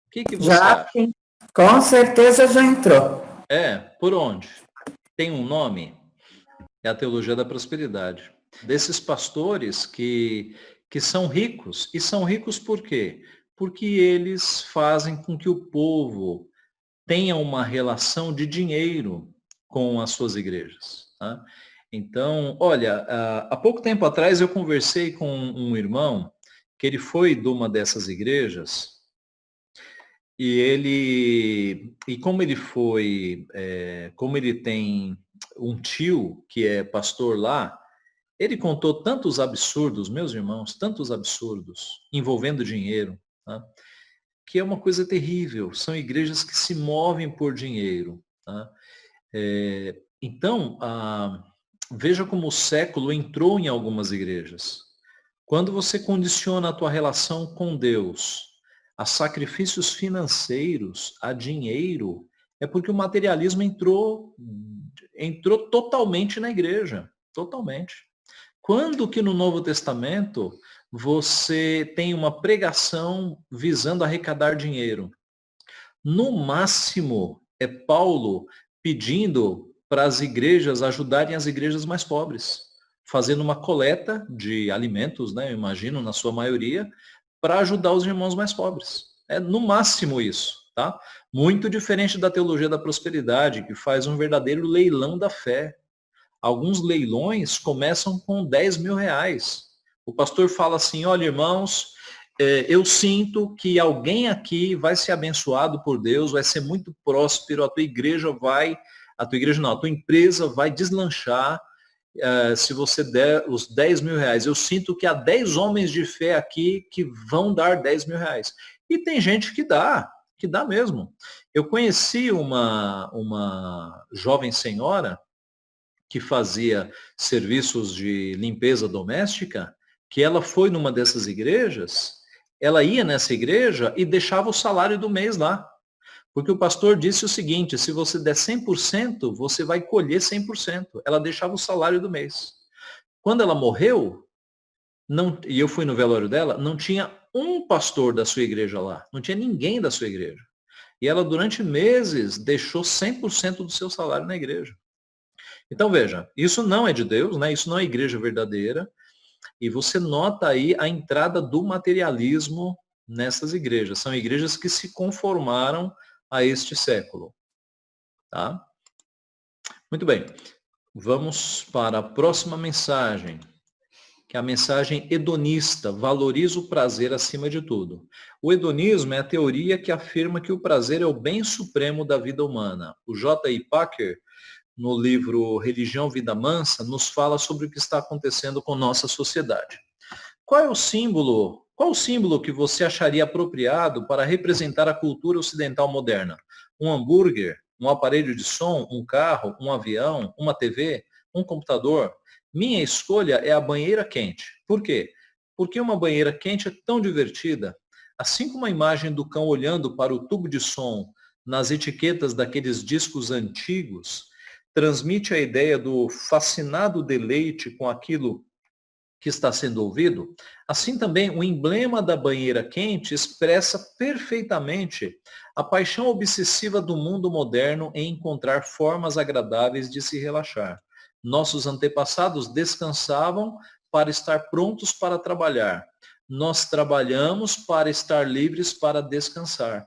O que você Já, acha? sim, com certeza já entrou. Por onde? Tem um nome? É a teologia da prosperidade. Desses pastores que são ricos. E são ricos por quê? Porque eles fazem com que o povo tenha uma relação de dinheiro com as suas igrejas. Tá? Então, olha, há pouco tempo atrás eu conversei com um irmão que ele foi de uma dessas igrejas e como ele foi, como ele tem um tio que é pastor lá, ele contou tantos absurdos, meus irmãos, tantos absurdos envolvendo dinheiro, tá? Que é uma coisa terrível. São igrejas que se movem por dinheiro. Tá? Então, veja como o século entrou em algumas igrejas. Quando você condiciona a tua relação com Deus a sacrifícios financeiros, a dinheiro, é porque o materialismo entrou totalmente na igreja. Totalmente. Quando que no Novo Testamento você tem uma pregação visando arrecadar dinheiro? No máximo, é Paulo pedindo para as igrejas ajudarem as igrejas mais pobres, fazendo uma coleta de alimentos, né, eu imagino, na sua maioria, para ajudar os irmãos mais pobres. É no máximo isso, tá? Muito diferente da teologia da prosperidade, que faz um verdadeiro leilão da fé. Alguns leilões começam com 10 mil reais. O pastor fala assim, olha irmãos, eu sinto que alguém aqui vai ser abençoado por Deus, vai ser muito próspero, a tua igreja não, a tua empresa vai deslanchar se você der os 10 mil reais. Eu sinto que há 10 homens de fé aqui que vão dar 10 mil reais. E tem gente que dá mesmo. Eu conheci uma jovem senhora que fazia serviços de limpeza doméstica, que ela foi numa dessas igrejas, ela ia nessa igreja e deixava o salário do mês lá. Porque o pastor disse o seguinte, se você der 100%, você vai colher 100%. Ela deixava o salário do mês. Quando ela morreu, e eu fui no velório dela, não tinha um pastor da sua igreja lá. Não tinha ninguém da sua igreja. E ela, durante meses, deixou 100% do seu salário na igreja. Então, veja, isso não é de Deus, né? Isso não é igreja verdadeira. E você nota aí a entrada do materialismo nessas igrejas. São igrejas que se conformaram a este século. Tá? Muito bem. Vamos para a próxima mensagem, que é a mensagem hedonista, valoriza o prazer acima de tudo. O hedonismo é a teoria que afirma que o prazer é o bem supremo da vida humana. O J.I. Packer, no livro Religião, Vida Mansa, nos fala sobre o que está acontecendo com nossa sociedade. Qual o símbolo que você acharia apropriado para representar a cultura ocidental moderna? Um hambúrguer, um aparelho de som, um carro, um avião, uma TV, um computador? Minha escolha é a banheira quente. Por quê? Porque uma banheira quente é tão divertida. Assim como a imagem do cão olhando para o tubo de som nas etiquetas daqueles discos antigos, transmite a ideia do fascinado deleite com aquilo que está sendo ouvido, assim também o emblema da banheira quente expressa perfeitamente a paixão obsessiva do mundo moderno em encontrar formas agradáveis de se relaxar. Nossos antepassados descansavam para estar prontos para trabalhar. Nós trabalhamos para estar livres para descansar.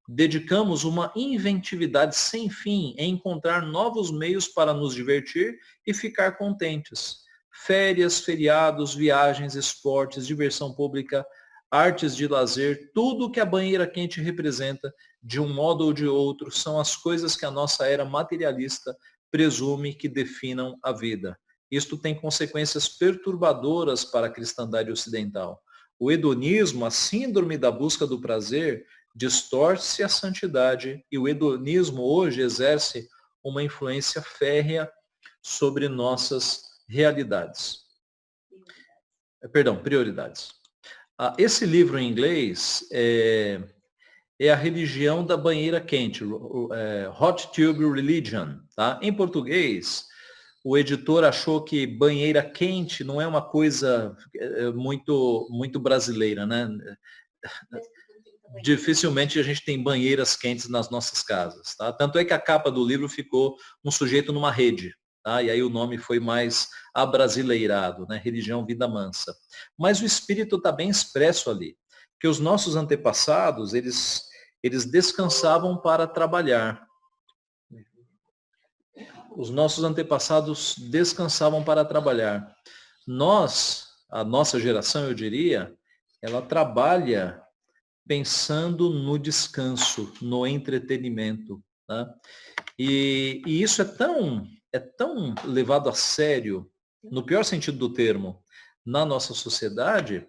Dedicamos uma inventividade sem fim em encontrar novos meios para nos divertir e ficar contentes. Férias, feriados, viagens, esportes, diversão pública, artes de lazer, tudo que a banheira quente representa, de um modo ou de outro, são as coisas que a nossa era materialista presume que definam a vida. Isto tem consequências perturbadoras para a cristandade ocidental. O hedonismo, a síndrome da busca do prazer, distorce a santidade e o hedonismo hoje exerce uma influência férrea sobre nossas realidades. Prioridades. Esse livro em inglês é a religião da banheira quente, Hot Tube Religion. Tá? Em português, o editor achou que banheira quente não é uma coisa muito, muito brasileira, né? Dificilmente a gente tem banheiras quentes nas nossas casas. Tá? Tanto é que a capa do livro ficou um sujeito numa rede. tá? E aí o nome foi mais abrasileirado, né? Religião Vida Mansa. Mas o espírito está bem expresso ali, que os nossos antepassados, eles descansavam para trabalhar. Os nossos antepassados descansavam para trabalhar. Nós, a nossa geração, eu diria, ela trabalha pensando no descanso, no entretenimento. Tá? E isso é tão levado a sério, no pior sentido do termo, na nossa sociedade,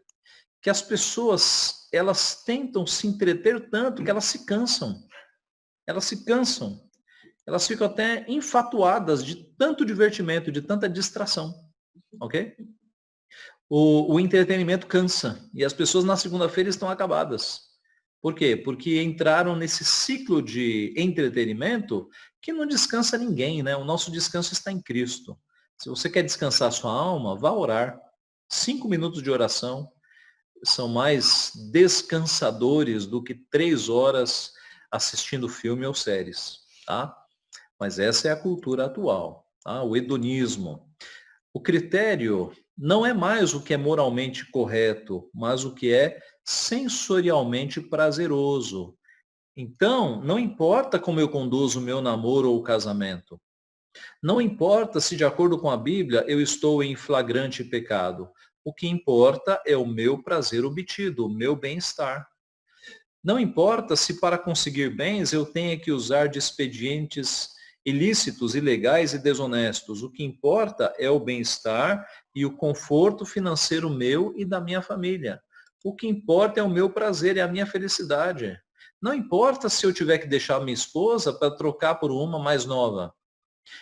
que as pessoas, elas tentam se entreter tanto que elas se cansam. Elas se cansam. Elas ficam até enfatuadas de tanto divertimento, de tanta distração. Ok? O entretenimento cansa. E as pessoas na segunda-feira estão acabadas. Por quê? Porque entraram nesse ciclo de entretenimento que não descansa ninguém, né? O nosso descanso está em Cristo. Se você quer descansar sua alma, vá orar. 5 minutos de oração são mais descansadores do que 3 horas assistindo filme ou séries, tá? Mas essa é a cultura atual, tá? O hedonismo. O critério não é mais o que é moralmente correto, mas o que é sensorialmente prazeroso. Então, não importa como eu conduzo o meu namoro ou casamento. Não importa se, de acordo com a Bíblia, eu estou em flagrante pecado. O que importa é o meu prazer obtido, o meu bem-estar. Não importa se, para conseguir bens, eu tenha que usar de expedientes ilícitos, ilegais e desonestos. O que importa é o bem-estar e o conforto financeiro meu e da minha família. O que importa é o meu prazer e a minha felicidade. Não importa se eu tiver que deixar minha esposa para trocar por uma mais nova.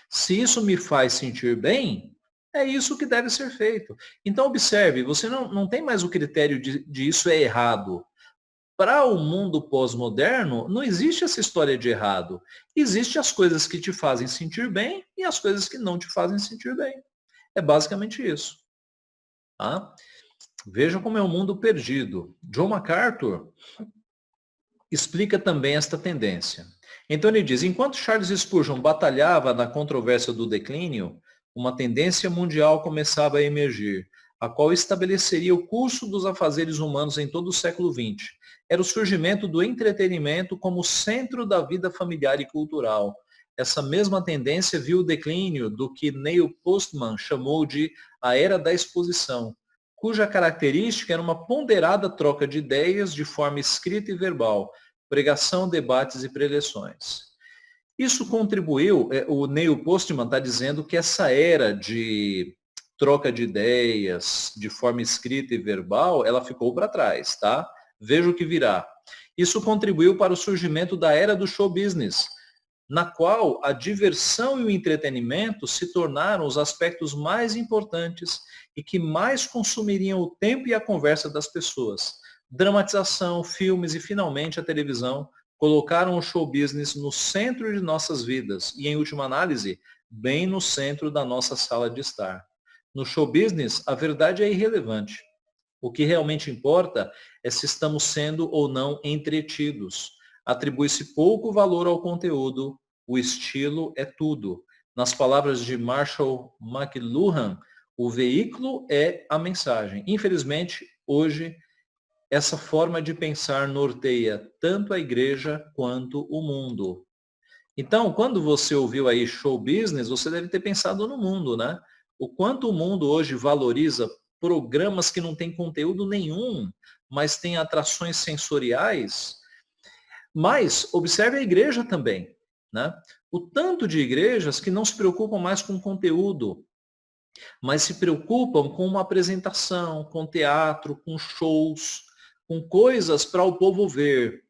Se isso me faz sentir bem, é isso que deve ser feito. Então, observe, você não tem mais o critério de isso é errado. Para o mundo pós-moderno, não existe essa história de errado. Existem as coisas que te fazem sentir bem e as coisas que não te fazem sentir bem. É basicamente isso. Tá? Veja como é um mundo perdido. John MacArthur explica também esta tendência. Então ele diz, enquanto Charles Spurgeon batalhava na controvérsia do declínio, uma tendência mundial começava a emergir, a qual estabeleceria o curso dos afazeres humanos em todo o século XX. Era o surgimento do entretenimento como centro da vida familiar e cultural. Essa mesma tendência viu o declínio do que Neil Postman chamou de a era da exposição, cuja característica era uma ponderada troca de ideias de forma escrita e verbal, pregação, debates e preleções. Isso contribuiu, o Neil Postman está dizendo que essa era de troca de ideias de forma escrita e verbal, ela ficou para trás, tá? Veja o que virá. Isso contribuiu para o surgimento da era do show business, na qual a diversão e o entretenimento se tornaram os aspectos mais importantes e que mais consumiriam o tempo e a conversa das pessoas. Dramatização, filmes e finalmente a televisão colocaram o show business no centro de nossas vidas e, em última análise, bem no centro da nossa sala de estar. No show business, a verdade é irrelevante. O que realmente importa é se estamos sendo ou não entretidos. Atribui-se pouco valor ao conteúdo, o estilo é tudo. Nas palavras de Marshall McLuhan, o veículo é a mensagem. Infelizmente, hoje, essa forma de pensar norteia tanto a igreja quanto o mundo. Então, quando você ouviu aí show business, você deve ter pensado no mundo, né? O quanto o mundo hoje valoriza programas que não têm conteúdo nenhum, mas têm atrações sensoriais. Mas observe a igreja também, né? O tanto de igrejas que não se preocupam mais com conteúdo, mas se preocupam com uma apresentação, com teatro, com shows, com coisas para o povo ver,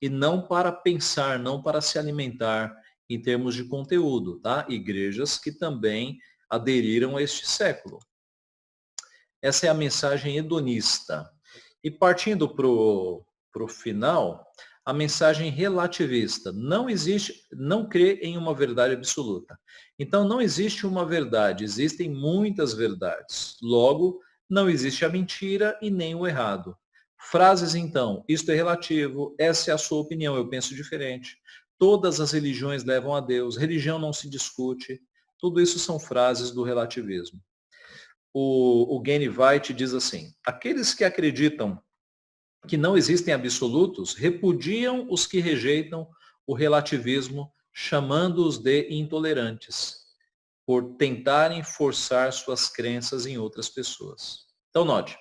e não para pensar, não para se alimentar em termos de conteúdo, tá? Igrejas que também aderiram a este século. Essa é a mensagem hedonista. E partindo para o final, a mensagem relativista. Não existe, não crê em uma verdade absoluta. Então não existe uma verdade, existem muitas verdades. Logo, não existe a mentira e nem o errado. Frases então, isto é relativo, essa é a sua opinião, eu penso diferente. Todas as religiões levam a Deus, religião não se discute, Tudo isso são frases do relativismo. O Gene White diz assim: aqueles que acreditam que não existem absolutos repudiam os que rejeitam o relativismo, chamando-os de intolerantes, por tentarem forçar suas crenças em outras pessoas. Então, note,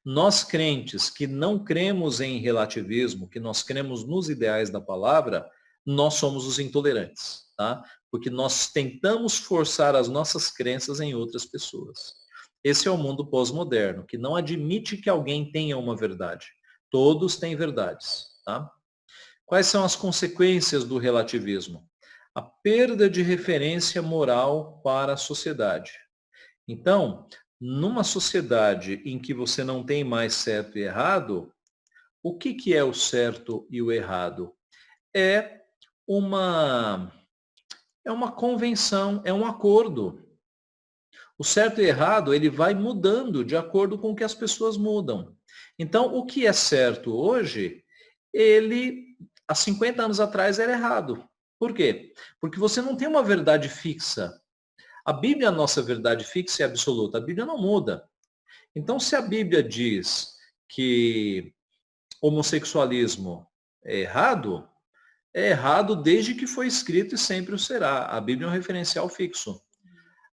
nós crentes que não cremos em relativismo, que nós cremos nos ideais da palavra, nós somos os intolerantes, tá? Porque nós tentamos forçar as nossas crenças em outras pessoas. Esse é o mundo pós-moderno, que não admite que alguém tenha uma verdade. Todos têm verdades, tá? Quais são as consequências do relativismo? A perda de referência moral para a sociedade. Então, numa sociedade em que você não tem mais certo e errado, o que é o certo e o errado? É uma, é uma convenção, é um acordo. O certo e errado, ele vai mudando de acordo com o que as pessoas mudam. Então, o que é certo hoje, ele, há 50 anos atrás, era errado. Por quê? Porque você não tem uma verdade fixa. A Bíblia é a nossa verdade fixa e absoluta. A Bíblia não muda. Então, se a Bíblia diz que homossexualismo é errado desde que foi escrito e sempre o será. A Bíblia é um referencial fixo.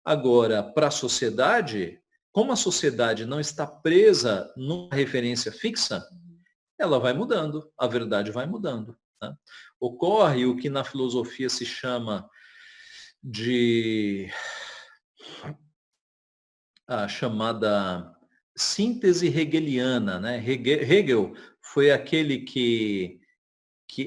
Agora, para a sociedade, como a sociedade não está presa numa referência fixa, ela vai mudando, a verdade vai mudando. Né? Ocorre o que na filosofia se chama de a chamada síntese hegeliana. Né? Hegel foi aquele que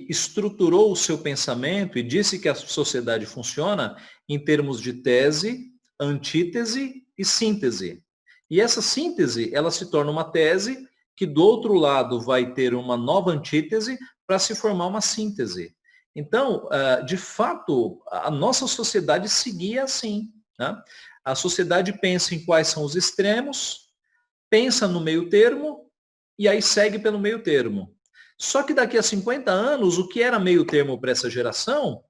estruturou o seu pensamento e disse que a sociedade funciona em termos de tese, antítese e síntese. E essa síntese, ela se torna uma tese que do outro lado vai ter uma nova antítese para se formar uma síntese. Então, de fato, a nossa sociedade seguia assim. Né? A sociedade pensa em quais são os extremos, pensa no meio termo e aí segue pelo meio termo. Só que daqui a 50 anos, o que era meio termo para essa geração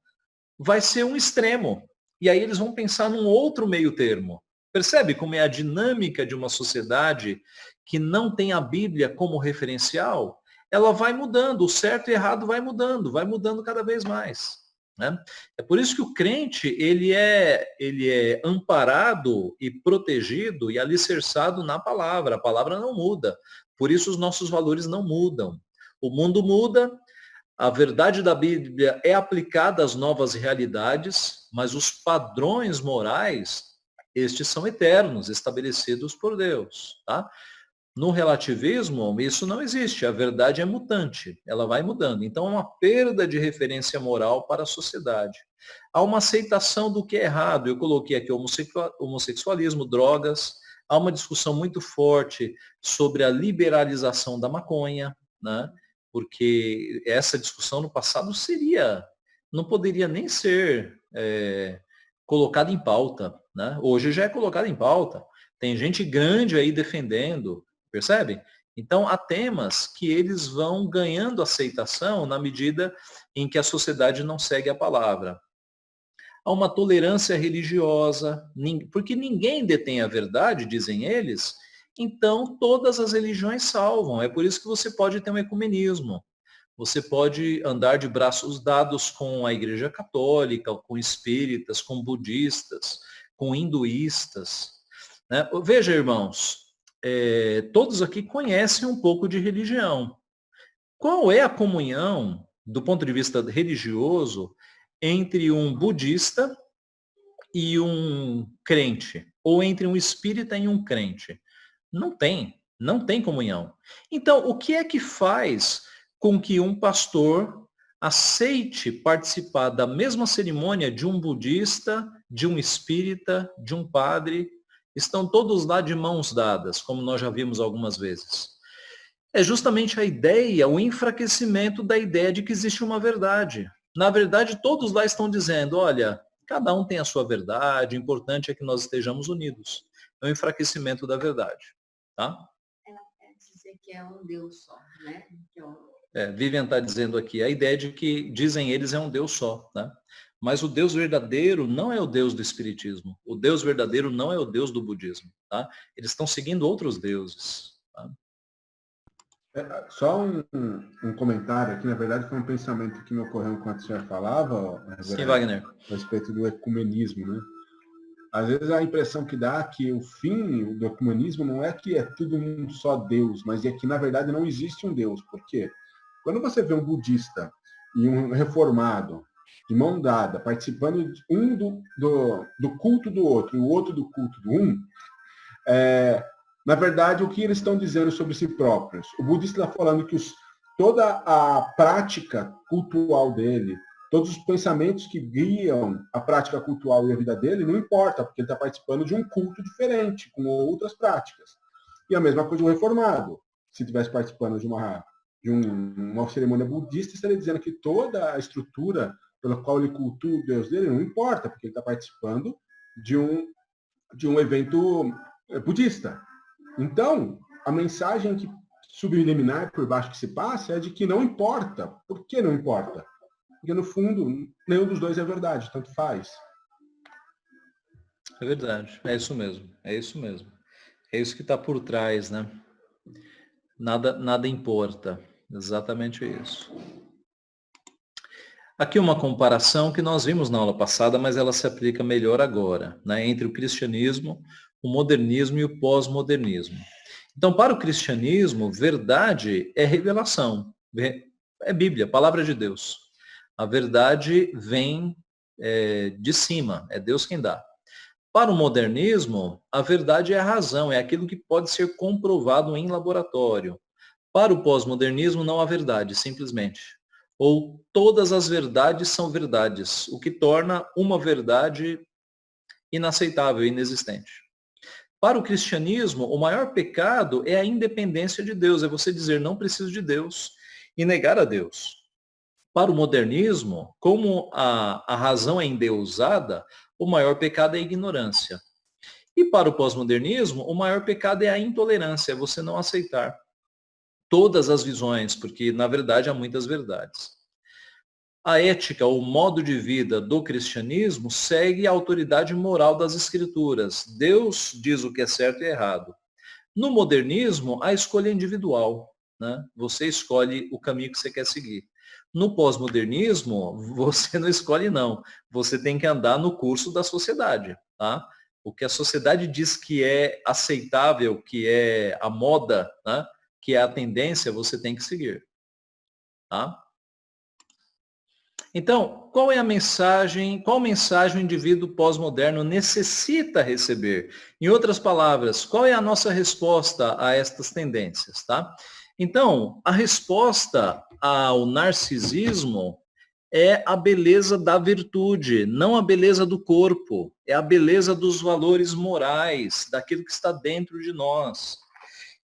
vai ser um extremo. E aí eles vão pensar num outro meio termo. Percebe como é a dinâmica de uma sociedade que não tem a Bíblia como referencial? Ela vai mudando, o certo e errado vai mudando cada vez mais. Né? É por isso que o crente ele é amparado e protegido e alicerçado na palavra. A palavra não muda. Por isso os nossos valores não mudam. O mundo muda, a verdade da Bíblia é aplicada às novas realidades, mas os padrões morais, estes são eternos, estabelecidos por Deus. Tá? No relativismo, isso não existe. A verdade é mutante, ela vai mudando. Então, é uma perda de referência moral para a sociedade. Há uma aceitação do que é errado. Eu coloquei aqui homossexualismo, drogas. Há uma discussão muito forte sobre a liberalização da maconha, né? Porque essa discussão no passado não poderia nem ser colocada em pauta. Né? Hoje já é colocada em pauta. Tem gente grande aí defendendo, percebe? Então, há temas que eles vão ganhando aceitação na medida em que a sociedade não segue a palavra. Há uma tolerância religiosa, porque ninguém detém a verdade, dizem eles, então todas as religiões salvam. É por isso que você pode ter um ecumenismo. Você pode andar de braços dados com a Igreja Católica, com espíritas, com budistas, com hinduístas. Né? Veja, irmãos, todos aqui conhecem um pouco de religião. Qual é a comunhão, do ponto de vista religioso, entre um budista e um crente? Ou entre um espírita e um crente? Não tem comunhão. Então, o que é que faz com que um pastor aceite participar da mesma cerimônia de um budista, de um espírita, de um padre? Estão todos lá de mãos dadas, como nós já vimos algumas vezes. É justamente a ideia, o enfraquecimento da ideia de que existe uma verdade. Na verdade, todos lá estão dizendo, olha, cada um tem a sua verdade, o importante é que nós estejamos unidos. É o enfraquecimento da verdade. Tá? Ela quer dizer que é um Deus só, né? Vivian está dizendo aqui, a ideia de que, dizem eles, é um Deus só. Né? Mas o Deus verdadeiro não é o Deus do Espiritismo. O Deus verdadeiro não é o Deus do budismo. Tá? Eles estão seguindo outros deuses. Tá? Só um comentário aqui, na verdade foi um pensamento que me ocorreu enquanto o senhor falava, Sim, Wagner. a respeito do ecumenismo, né? Às vezes a impressão que dá é que o fim do ecumenismo não é que é tudo um só Deus, mas é que na verdade não existe um Deus. Por quê? Quando você vê um budista e um reformado de mão dada, participando um do culto do outro e o outro do culto do um, na verdade, o que eles estão dizendo sobre si próprios? O budista está falando que toda a prática cultural dele, todos os pensamentos que guiam a prática cultural e a vida dele, não importa, porque ele está participando de um culto diferente, com outras práticas. E a mesma coisa o reformado. Se estivesse participando de uma cerimônia budista, estaria dizendo que toda a estrutura pela qual ele cultua o Deus dele não importa, porque ele está participando de um evento budista. Então, a mensagem que subliminar por baixo que se passa é de que não importa. Por que não importa? Porque, no fundo, nenhum dos dois é verdade, tanto faz. É verdade, é isso mesmo, é isso mesmo. É isso que está por trás, né? Nada importa, exatamente isso. Aqui uma comparação que nós vimos na aula passada, mas ela se aplica melhor agora, né? Entre o cristianismo, o modernismo e o pós-modernismo. Então, para o cristianismo, verdade é revelação, é Bíblia, palavra de Deus. A verdade vem de cima, é Deus quem dá. Para o modernismo, a verdade é a razão, é aquilo que pode ser comprovado em laboratório. Para o pós-modernismo, não há verdade, simplesmente. Ou todas as verdades são verdades, o que torna uma verdade inaceitável, inexistente. Para o cristianismo, o maior pecado é a independência de Deus, é você dizer não preciso de Deus e negar a Deus. Para o modernismo, como a razão é endeusada, o maior pecado é a ignorância. E para o pós-modernismo, o maior pecado é a intolerância, é você não aceitar todas as visões, porque na verdade há muitas verdades. A ética, o modo de vida do cristianismo segue a autoridade moral das escrituras. Deus diz o que é certo e errado. No modernismo, a escolha é individual, né? Você escolhe o caminho que você quer seguir. No pós-modernismo, você não escolhe não. Você tem que andar no curso da sociedade, tá? O que a sociedade diz que é aceitável, que é a moda, né? Que é a tendência, você tem que seguir, tá? Então, qual é a mensagem, qual mensagem o indivíduo pós-moderno necessita receber? Em outras palavras, qual é a nossa resposta a estas tendências, tá? Então, a resposta ao narcisismo é a beleza da virtude, não a beleza do corpo, é a beleza dos valores morais, daquilo que está dentro de nós.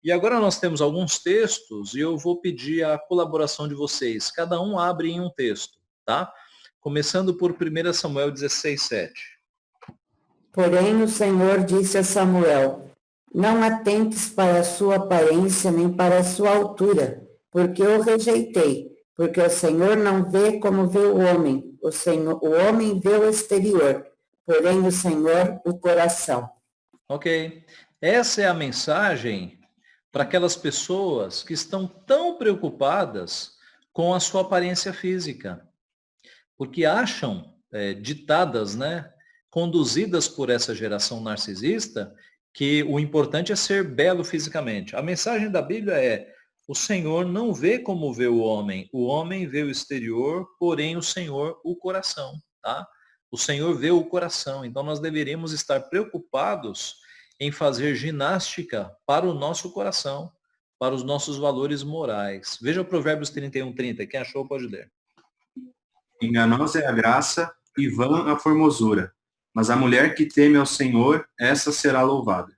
E agora nós temos alguns textos e eu vou pedir a colaboração de vocês. Cada um abre em um texto, tá? Começando por 1 Samuel 16:7. Porém, o Senhor disse a Samuel: Não atentes para a sua aparência nem para a sua altura, porque eu rejeitei. Porque o Senhor não vê como vê o homem. O homem vê o exterior, porém o Senhor o coração. Ok. Essa é a mensagem para aquelas pessoas que estão tão preocupadas com a sua aparência física, porque acham, ditadas, né, conduzidas por essa geração narcisista, que o importante é ser belo fisicamente. A mensagem da Bíblia é: o Senhor não vê como vê o homem vê o exterior, porém o Senhor o coração, tá? O Senhor vê o coração, então nós deveríamos estar preocupados em fazer ginástica para o nosso coração, para os nossos valores morais. Veja o Provérbios 31:30, quem achou pode ler. Enganosa é a graça e vã a formosura, mas a mulher que teme ao Senhor, essa será louvada.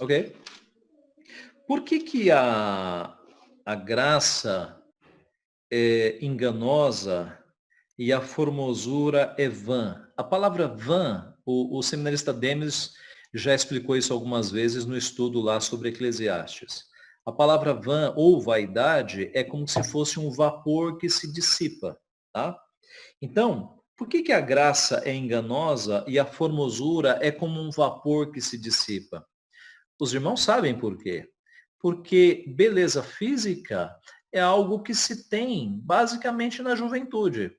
Ok? Por que a graça é enganosa e a formosura é vã? A palavra vã, o seminarista Demes já explicou isso algumas vezes no estudo lá sobre Eclesiastes. A palavra vã ou vaidade é como se fosse um vapor que se dissipa, tá? Então, Por que a graça é enganosa e a formosura é como um vapor que se dissipa? Os irmãos sabem por quê. Porque beleza física é algo que se tem basicamente na juventude.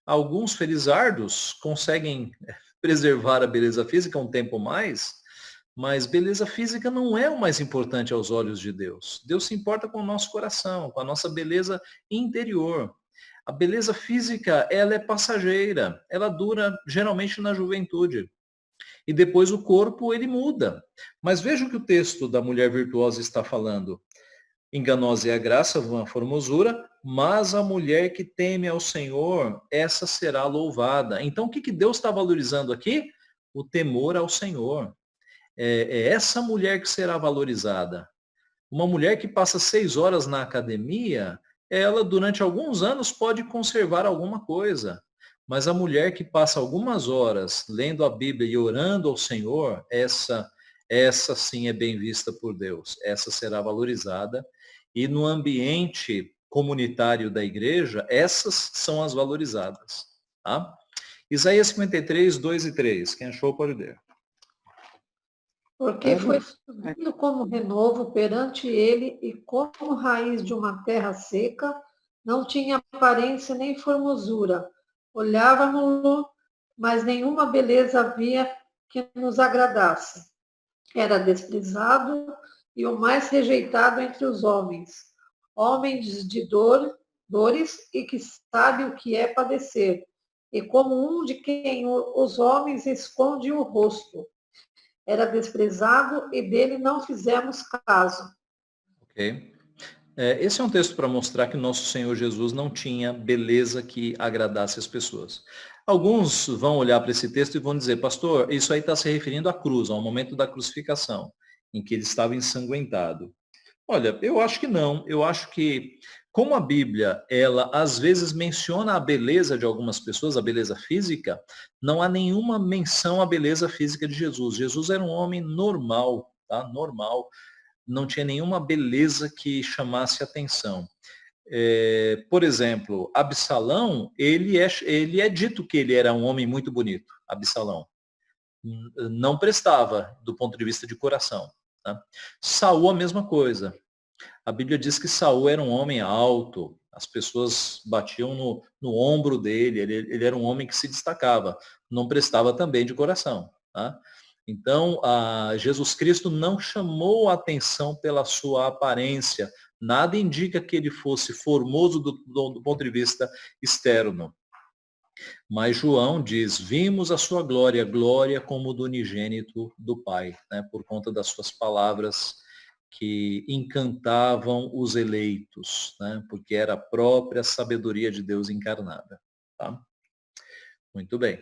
Alguns felizardos conseguem preservar a beleza física um tempo mais, mas beleza física não é o mais importante aos olhos de Deus. Deus se importa com o nosso coração, com a nossa beleza interior. A beleza física, ela é passageira, ela dura geralmente na juventude. E depois o corpo, ele muda. Mas veja o que o texto da mulher virtuosa está falando. Enganosa é a graça, vã a formosura, mas a mulher que teme ao Senhor, essa será louvada. Então, o que Deus está valorizando aqui? O temor ao Senhor. É essa mulher que será valorizada. Uma mulher que passa 6 horas na academia, ela durante alguns anos pode conservar alguma coisa. Mas a mulher que passa algumas horas lendo a Bíblia e orando ao Senhor, essa sim é bem vista por Deus. Essa será valorizada. E no ambiente comunitário da igreja, essas são as valorizadas. Tá? Isaías 53, 2 e 3. Quem achou pode ler. Porque foi subindo como renovo perante ele e como raiz de uma terra seca, não tinha aparência nem formosura. Olhávamos-lo, mas nenhuma beleza havia que nos agradasse. Era desprezado e o mais rejeitado entre os homens. Homens de dores e que sabe o que é padecer. E como um de quem os homens escondem o rosto. Era desprezado e dele não fizemos caso. Ok. Esse é um texto para mostrar que nosso Senhor Jesus não tinha beleza que agradasse as pessoas. Alguns vão olhar para esse texto e vão dizer, pastor, isso aí está se referindo à cruz, ao momento da crucificação, em que ele estava ensanguentado. Olha, eu acho que não. Eu acho que, como a Bíblia, ela às vezes menciona a beleza de algumas pessoas, a beleza física, não há nenhuma menção à beleza física de Jesus. Jesus era um homem normal, tá? Normal. Não tinha nenhuma beleza que chamasse atenção. Por exemplo, Absalão, ele é dito que ele era um homem muito bonito, Absalão. Não prestava do ponto de vista de coração. Tá? Saul, a mesma coisa. A Bíblia diz que Saul era um homem alto, as pessoas batiam no ombro dele, ele era um homem que se destacava, não prestava também de coração. Tá? Então, Jesus Cristo não chamou a atenção pela sua aparência, nada indica que ele fosse formoso do ponto de vista externo. Mas João diz, vimos a sua glória, glória como do unigênito do Pai, né? Por conta das suas palavras que encantavam os eleitos, né? Porque era a própria sabedoria de Deus encarnada. Tá? Muito bem.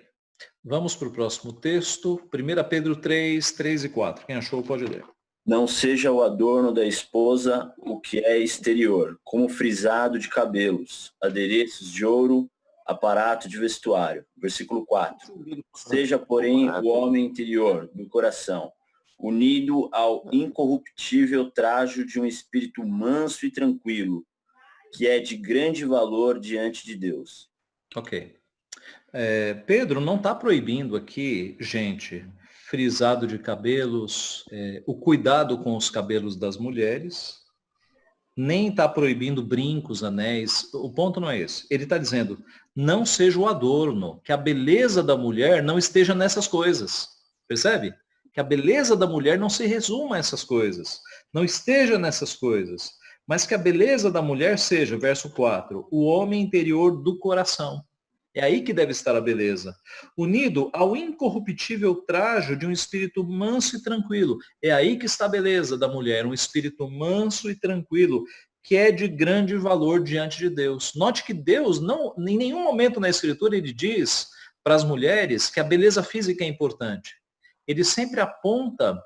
Vamos para o próximo texto, 1 Pedro 3, 3 e 4. Quem achou pode ler. Não seja o adorno da esposa o que é exterior, como frisado de cabelos, adereços de ouro, aparato de vestuário. Versículo 4. Seja, porém, o homem interior, do coração, unido ao incorruptível trajo de um espírito manso e tranquilo, que é de grande valor diante de Deus. Ok. Pedro não está proibindo aqui, gente, frisado de cabelos, o cuidado com os cabelos das mulheres, nem está proibindo brincos, anéis, o ponto não é esse. Ele está dizendo, não seja o adorno, que a beleza da mulher não esteja nessas coisas, percebe? Que a beleza da mulher não se resuma a essas coisas, não esteja nessas coisas, mas que a beleza da mulher seja, verso 4, o homem interior do coração. É aí que deve estar a beleza. Unido ao incorruptível trajo de um espírito manso e tranquilo. É aí que está a beleza da mulher, um espírito manso e tranquilo, que é de grande valor diante de Deus. Note que Deus, não, em nenhum momento na Escritura, ele diz para as mulheres que a beleza física é importante. Ele sempre aponta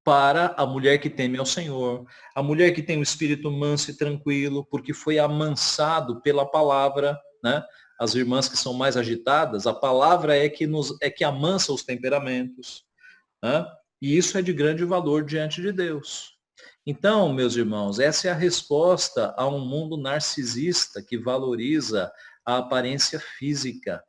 para a mulher que teme ao Senhor, a mulher que tem um espírito manso e tranquilo, porque foi amansado pela palavra, né? As irmãs que são mais agitadas, a palavra é que amansa os temperamentos. Né? E isso é de grande valor diante de Deus. Então, meus irmãos, essa é a resposta a um mundo narcisista que valoriza a aparência física.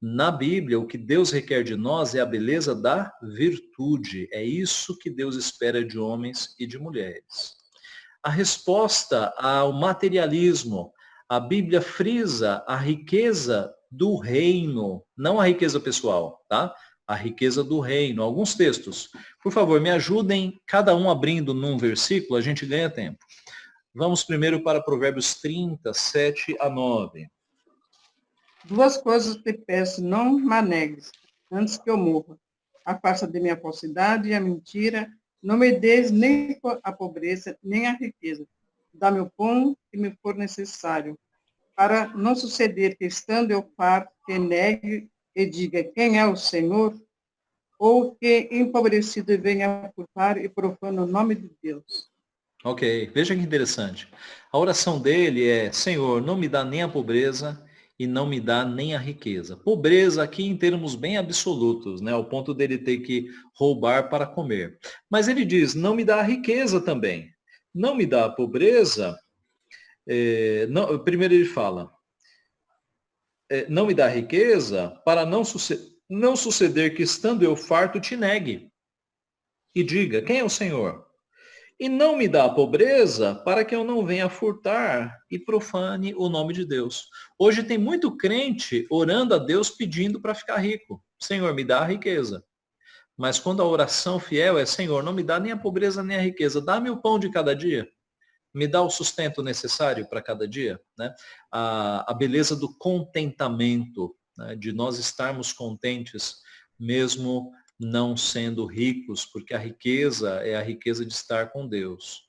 Na Bíblia, o que Deus requer de nós é a beleza da virtude. É isso que Deus espera de homens e de mulheres. A resposta ao materialismo, a Bíblia frisa a riqueza do reino, não a riqueza pessoal, tá? A riqueza do reino. Alguns textos. Por favor, me ajudem, cada um abrindo num versículo, a gente ganha tempo. Vamos primeiro para Provérbios 30, 7 a 9. 2 coisas te peço, não manegues, antes que eu morra. Afasta de mim a falsidade e a mentira, não me des nem a pobreza, nem a riqueza. Dá-me o pão que me for necessário, para não suceder que, estando eu farto, que negue e diga quem é o Senhor, ou que empobrecido venha furtar e profane o nome de Deus. Ok, veja que interessante. A oração dele é, Senhor, não me dá nem a pobreza e não me dá nem a riqueza. Pobreza aqui em termos bem absolutos, né? Ao ponto dele ter que roubar para comer. Mas ele diz, não me dá a riqueza também. Não me dá a pobreza. Primeiro ele fala, não me dá a riqueza para não suceder que estando eu farto te negue. E diga, quem é o Senhor? E não me dá a pobreza para que eu não venha furtar e profane o nome de Deus. Hoje tem muito crente orando a Deus pedindo para ficar rico. Senhor, me dá a riqueza. Mas quando a oração fiel é, Senhor, não me dá nem a pobreza nem a riqueza, dá-me o pão de cada dia. Me dá o sustento necessário para cada dia. Né? A beleza do contentamento, né? De nós estarmos contentes mesmo não sendo ricos, porque a riqueza é a riqueza de estar com Deus.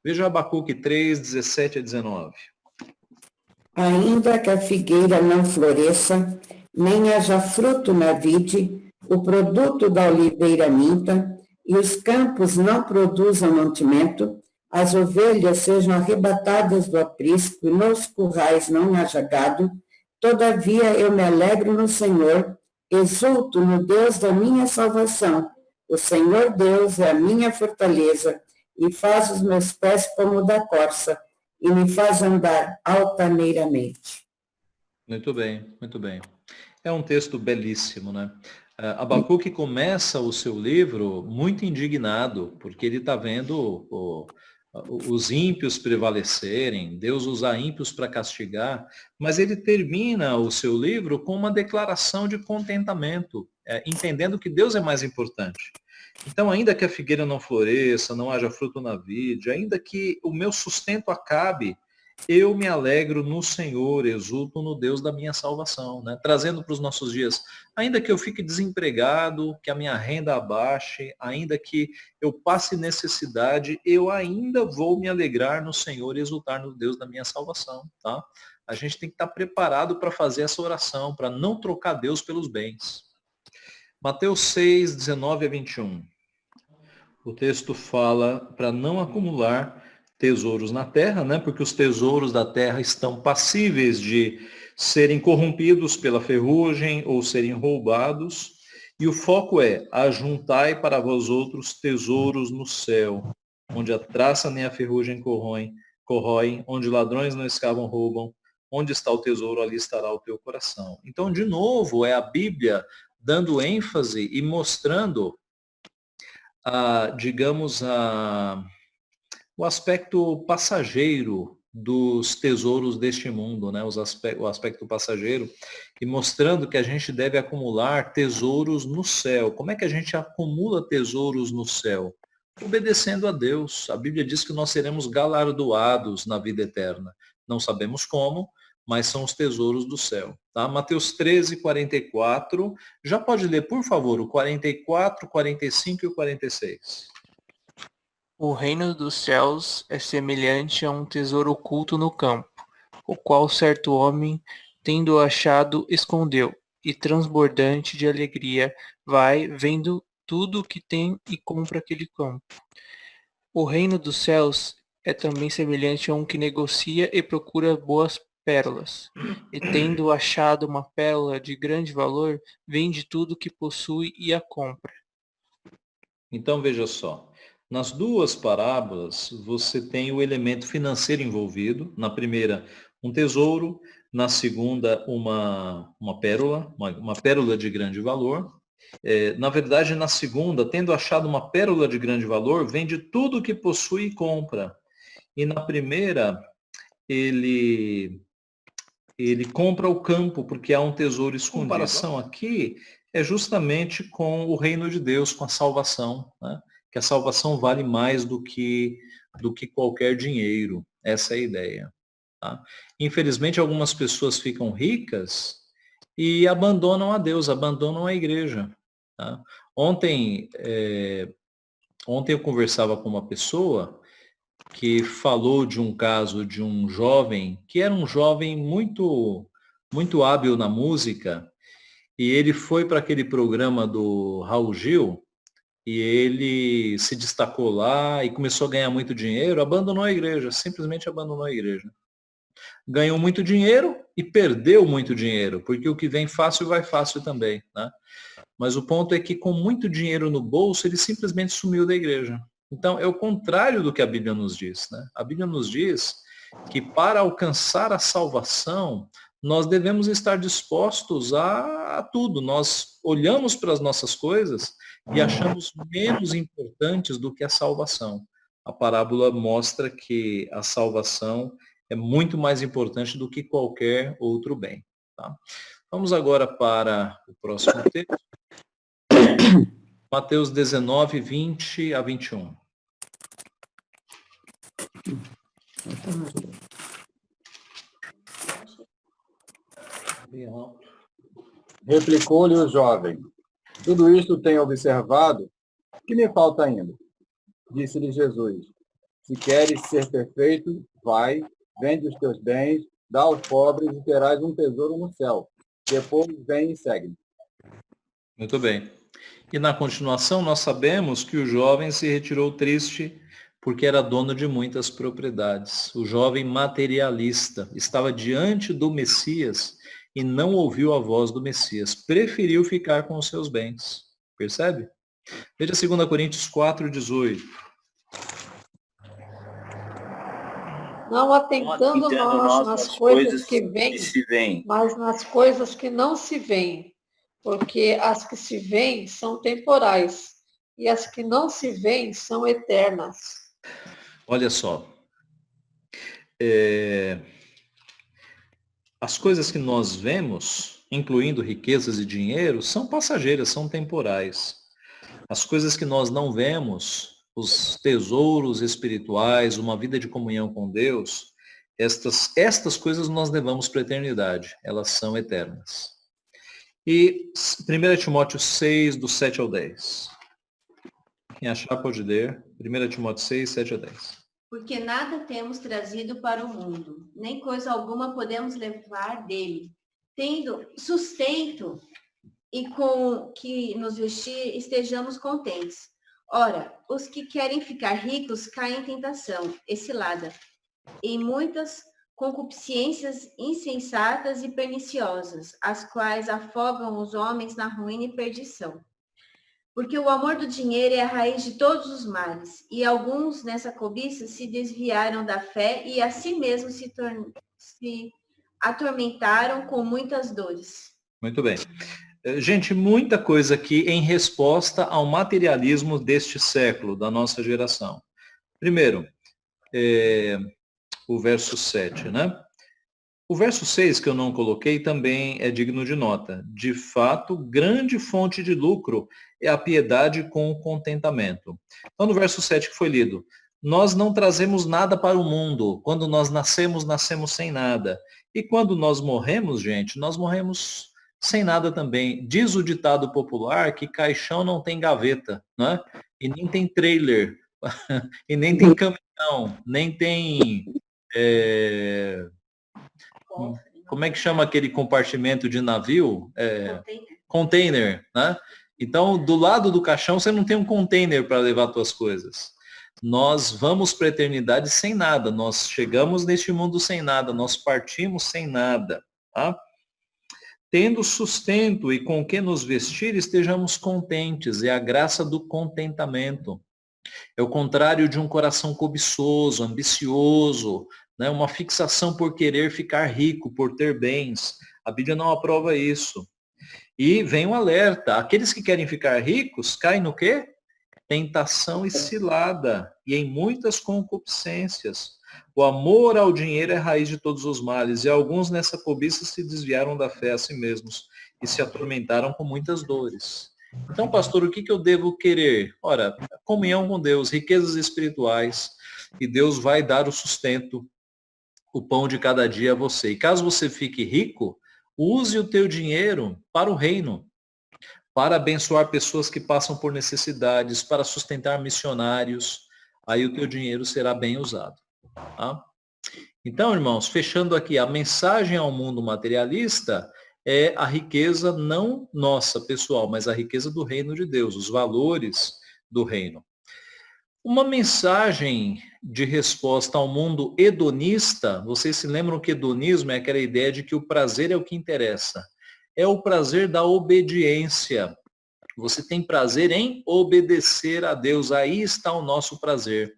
Veja Abacuque 3, 17 a 19. Ainda que a figueira não floresça, nem haja fruto na vide, o produto da oliveira minta, e os campos não produzam mantimento, as ovelhas sejam arrebatadas do aprisco, e nos currais não haja gado, todavia eu me alegro no Senhor, exulto no Deus da minha salvação. O Senhor Deus é a minha fortaleza e faz os meus pés como da corça e me faz andar altaneiramente. Muito bem, muito bem. É um texto belíssimo, né? Abacuque começa o seu livro muito indignado, porque ele está vendo os ímpios prevalecerem, Deus usar ímpios para castigar, mas ele termina o seu livro com uma declaração de contentamento, entendendo que Deus é mais importante. Então, ainda que a figueira não floresça, não haja fruto na vide, ainda que o meu sustento acabe, eu me alegro no Senhor, exulto no Deus da minha salvação, né? Trazendo para os nossos dias, ainda que eu fique desempregado, que a minha renda abaixe, ainda que eu passe necessidade, eu ainda vou me alegrar no Senhor e exultar no Deus da minha salvação, tá? A gente tem que estar preparado para fazer essa oração, para não trocar Deus pelos bens. Mateus 6, 19 a 21. O texto fala para não acumular tesouros na terra, né? Porque os tesouros da terra estão passíveis de serem corrompidos pela ferrugem ou serem roubados. E o foco é, ajuntai para vós outros tesouros no céu, onde a traça nem a ferrugem corroem, onde ladrões não escavam, roubam. Onde está o tesouro, ali estará o teu coração. Então, de novo, é a Bíblia dando ênfase e mostrando, o aspecto passageiro dos tesouros deste mundo, né? O aspecto passageiro, e mostrando que a gente deve acumular tesouros no céu. Como é que a gente acumula tesouros no céu? Obedecendo a Deus. A Bíblia diz que nós seremos galardoados na vida eterna. Não sabemos como, mas são os tesouros do céu. Tá? Mateus 13, 44. Já pode ler, por favor, o 44, 45 e o 46. O reino dos céus é semelhante a um tesouro oculto no campo, o qual certo homem, tendo achado, escondeu, e transbordante de alegria, vai, vendo tudo o que tem e compra aquele campo. O reino dos céus é também semelhante a um que negocia e procura boas pérolas, e tendo achado uma pérola de grande valor, vende tudo o que possui e a compra. Então veja só, nas duas parábolas você tem o elemento financeiro envolvido. Na primeira, um tesouro. Na segunda, uma pérola, uma pérola de grande valor. Na verdade, na segunda, tendo achado uma pérola de grande valor, vende tudo o que possui e compra. E na primeira, ele compra o campo, porque há um tesouro escondido. A comparação aqui é justamente com o reino de Deus, com a salvação, né? Que a salvação vale mais do que qualquer dinheiro. Essa é a ideia. Tá? Infelizmente, algumas pessoas ficam ricas e abandonam a Deus, abandonam a igreja. Tá? Ontem eu conversava com uma pessoa que falou de um caso de um jovem, que era um jovem muito, muito hábil na música, e ele foi para aquele programa do Raul Gil, e ele se destacou lá e começou a ganhar muito dinheiro, abandonou a igreja, simplesmente abandonou a igreja. Ganhou muito dinheiro e perdeu muito dinheiro, porque o que vem fácil vai fácil também, né? Mas o ponto é que com muito dinheiro no bolso, ele simplesmente sumiu da igreja. Então, é o contrário do que a Bíblia nos diz, né? A Bíblia nos diz que para alcançar a salvação, nós devemos estar dispostos a tudo. Nós olhamos para as nossas coisas e achamos menos importantes do que a salvação. A parábola mostra que a salvação é muito mais importante do que qualquer outro bem. Tá? Vamos agora para o próximo texto. Mateus 19, 20 a 21. Replicou-lhe o jovem: tudo isto tenho observado, que me falta ainda? Disse-lhe Jesus: se queres ser perfeito, vai, vende os teus bens, dá aos pobres e terás um tesouro no céu. Depois vem e segue-me. Muito bem. E na continuação, nós sabemos que o jovem se retirou triste porque era dono de muitas propriedades. O jovem materialista estava diante do Messias e não ouviu a voz do Messias. Preferiu ficar com os seus bens. Percebe? Veja 2 Coríntios 4, 18. Não atentando nós nas coisas que vêm, mas nas coisas que não se veem. Porque as que se veem são temporais, e as que não se veem são eternas. Olha só. As coisas que nós vemos, incluindo riquezas e dinheiro, são passageiras, são temporais. As coisas que nós não vemos, os tesouros espirituais, uma vida de comunhão com Deus, estas coisas nós levamos para a eternidade, elas são eternas. E 1 Timóteo 6, do 7 ao 10. Quem achar pode ler. 1 Timóteo 6, 7 a 10. Porque nada temos trazido para o mundo, nem coisa alguma podemos levar dele. Tendo sustento e com que nos vestir, estejamos contentes. Ora, os que querem ficar ricos caem em tentação e cilada, em muitas concupiscências insensatas e perniciosas, as quais afogam os homens na ruína e perdição. Porque o amor do dinheiro é a raiz de todos os males, e alguns nessa cobiça se desviaram da fé e a si mesmos se atormentaram com muitas dores. Muito bem. Gente, muita coisa aqui em resposta ao materialismo deste século, da nossa geração. Primeiro, o verso 7, né? O verso 6, que eu não coloquei, também é digno de nota. De fato, grande fonte de lucro é a piedade com o contentamento. Então, no verso 7 que foi lido, nós não trazemos nada para o mundo. Quando nós nascemos, nascemos sem nada. E quando nós morremos, gente, nós morremos sem nada também. Diz o ditado popular que caixão não tem gaveta, né? E nem tem trailer, e nem tem caminhão, nem tem... como é que chama aquele compartimento de navio? Container, né? Então, do lado do caixão, você não tem um container para levar suas coisas. Nós vamos para a eternidade sem nada. Nós chegamos neste mundo sem nada. Nós partimos sem nada. Tá? Tendo sustento e com que nos vestir, estejamos contentes. É a graça do contentamento. É o contrário de um coração cobiçoso, ambicioso, né? Uma fixação por querer ficar rico, por ter bens. A Bíblia não aprova isso. E vem um alerta, aqueles que querem ficar ricos caem no quê? Tentação e cilada, e em muitas concupiscências. O amor ao dinheiro é raiz de todos os males, e alguns nessa cobiça se desviaram da fé a si mesmos e se atormentaram com muitas dores. Então, pastor, o que eu devo querer? Ora, comunhão com Deus, riquezas espirituais, e Deus vai dar o sustento, o pão de cada dia a você. E caso você fique rico, use o teu dinheiro para o reino, para abençoar pessoas que passam por necessidades, para sustentar missionários. Aí o teu dinheiro será bem usado. Tá? Então, irmãos, fechando aqui, a mensagem ao mundo materialista é a riqueza não nossa, pessoal, mas a riqueza do reino de Deus, os valores do reino. Uma mensagem de resposta ao mundo hedonista, vocês se lembram que hedonismo é aquela ideia de que o prazer é o que interessa. É o prazer da obediência. Você tem prazer em obedecer a Deus. Aí está o nosso prazer.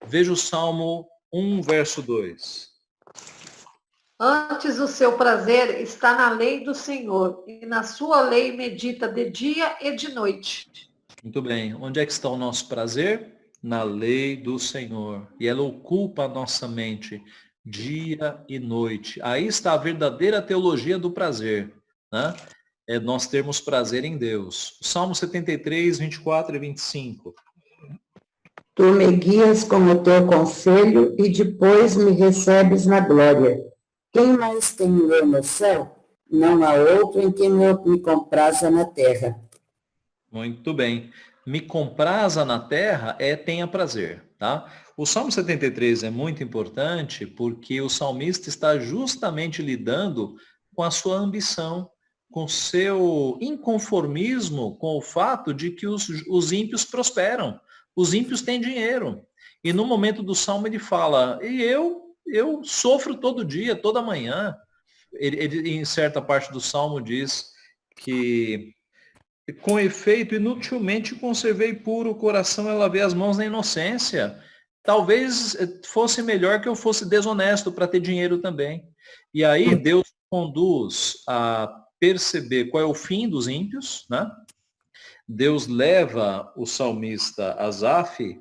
Veja o Salmo 1, verso 2. Antes o seu prazer está na lei do Senhor, e na sua lei medita de dia e de noite. Muito bem. Onde é que está o nosso prazer? Na lei do Senhor. E ela ocupa a nossa mente dia e noite. Aí está a verdadeira teologia do prazer, né? É nós termos prazer em Deus. Salmo 73, 24 e 25. Tu me guias com o teu conselho e depois me recebes na glória. Quem mais tenho eu no céu? Não há outro em quem eu me compraza na terra. Muito bem. Me compraza na terra tenha prazer, tá? O Salmo 73 é muito importante porque o salmista está justamente lidando com a sua ambição, com o seu inconformismo com o fato de que os ímpios prosperam. Os ímpios têm dinheiro. E no momento do Salmo ele fala, e eu sofro todo dia, toda manhã. Ele, em certa parte do Salmo, diz que com efeito, inutilmente conservei puro o coração e lavei as mãos na inocência. Talvez fosse melhor que eu fosse desonesto para ter dinheiro também. E aí Deus conduz a perceber qual é o fim dos ímpios, né? Deus leva o salmista Asaf,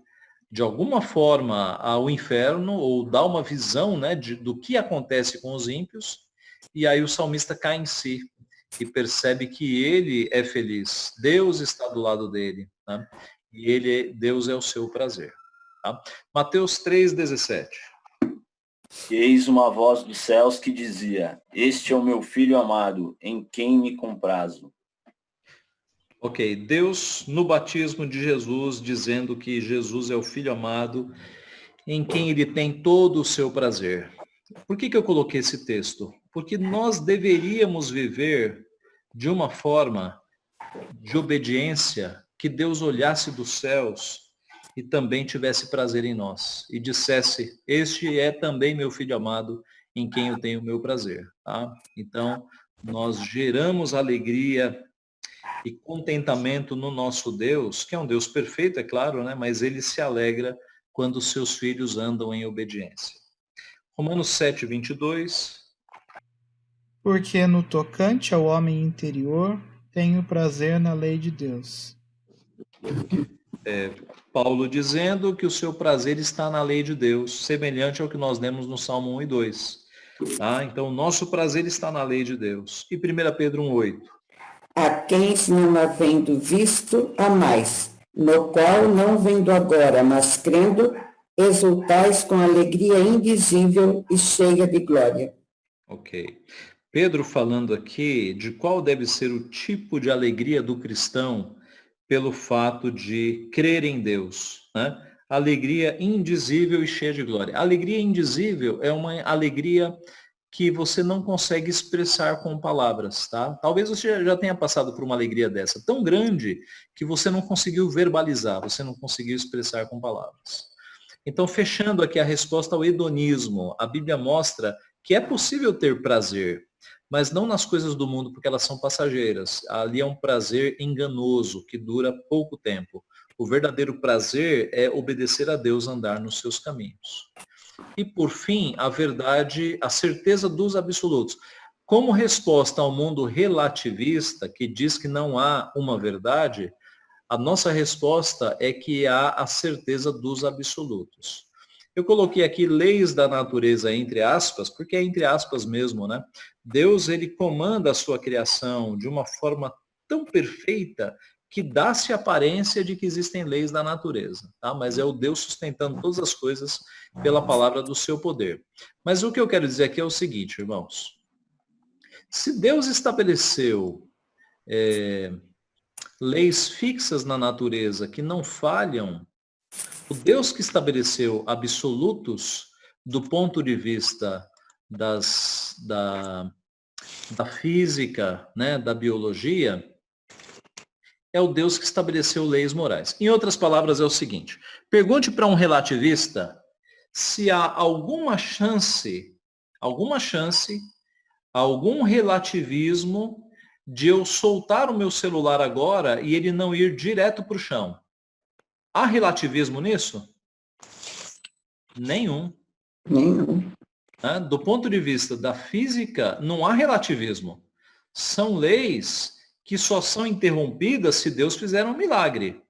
de alguma forma, ao inferno, ou dá uma visão, né, do que acontece com os ímpios, e aí o salmista cai em si e percebe que ele é feliz. Deus está do lado dele, né? E Deus é o seu prazer. Tá? Mateus 3,17. E eis uma voz dos céus que dizia, este é o meu filho amado, em quem me comprazo. Ok, Deus no batismo de Jesus, dizendo que Jesus é o filho amado, em quem ele tem todo o seu prazer. Por que eu coloquei esse texto? Porque nós deveríamos viver de uma forma de obediência que Deus olhasse dos céus e também tivesse prazer em nós e dissesse, este é também meu filho amado, em quem eu tenho o meu prazer. Tá? Então, nós geramos alegria e contentamento no nosso Deus, que é um Deus perfeito, é claro, né? Mas ele se alegra quando os seus filhos andam em obediência. Romanos 7, 22. Porque no tocante ao homem interior, tenho prazer na lei de Deus. Paulo dizendo que o seu prazer está na lei de Deus, semelhante ao que nós lemos no Salmo 1 e 2. Tá? Então, o nosso prazer está na lei de Deus. E 1 Pedro 1, 8. A quem não havendo visto, a mais, no qual não vendo agora, mas crendo, exultais com alegria indizível e cheia de glória. Ok. Pedro falando aqui de qual deve ser o tipo de alegria do cristão pelo fato de crer em Deus, né? Alegria indizível e cheia de glória. Alegria indizível é uma alegria que você não consegue expressar com palavras, tá? Talvez você já tenha passado por uma alegria dessa, tão grande que você não conseguiu verbalizar, você não conseguiu expressar com palavras. Então, fechando aqui a resposta ao hedonismo, a Bíblia mostra que é possível ter prazer, mas não nas coisas do mundo, porque elas são passageiras. Ali é um prazer enganoso, que dura pouco tempo. O verdadeiro prazer é obedecer a Deus, andar nos seus caminhos. E, por fim, a verdade, a certeza dos absolutos. Como resposta ao mundo relativista, que diz que não há uma verdade, a nossa resposta é que há a certeza dos absolutos. Eu coloquei aqui leis da natureza entre aspas, porque é entre aspas mesmo, né? Deus, ele comanda a sua criação de uma forma tão perfeita que dá-se a aparência de que existem leis da natureza, tá? Mas é o Deus sustentando todas as coisas pela palavra do seu poder. Mas o que eu quero dizer aqui é o seguinte, irmãos. Se Deus estabeleceu leis fixas na natureza que não falham, o Deus que estabeleceu absolutos do ponto de vista da física, né, da biologia, é o Deus que estabeleceu leis morais. Em outras palavras, é o seguinte: pergunte para um relativista se há alguma chance, algum relativismo de eu soltar o meu celular agora e ele não ir direto para o chão. Há relativismo nisso? Nenhum. Nenhum. Do ponto de vista da física, não há relativismo. São leis que só são interrompidas se Deus fizer um milagre.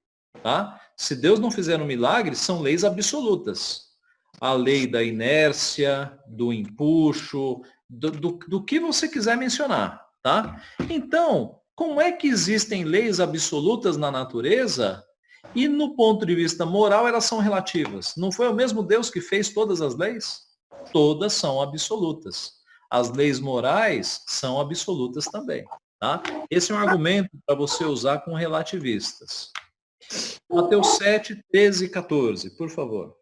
Tá? Se Deus não fizer um milagre, são leis absolutas. A lei da inércia, do empuxo, do que você quiser mencionar. Tá? Então, como é que existem leis absolutas na natureza e no ponto de vista moral elas são relativas? Não foi o mesmo Deus que fez todas as leis? Todas são absolutas. As leis morais são absolutas também. Tá? Esse é um argumento para você usar com relativistas. Mateus 7, 13 e 14, por favor.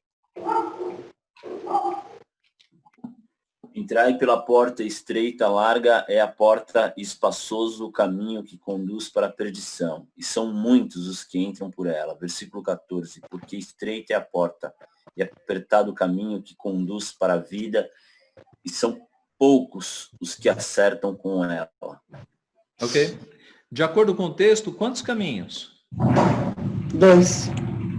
Entrai pela porta estreita, larga é a porta, espaçoso o caminho que conduz para a perdição, e são muitos os que entram por ela. Versículo 14, porque estreita é a porta, e apertado o caminho que conduz para a vida, e são poucos os que acertam com ela. Ok. De acordo com o texto, quantos caminhos? 2.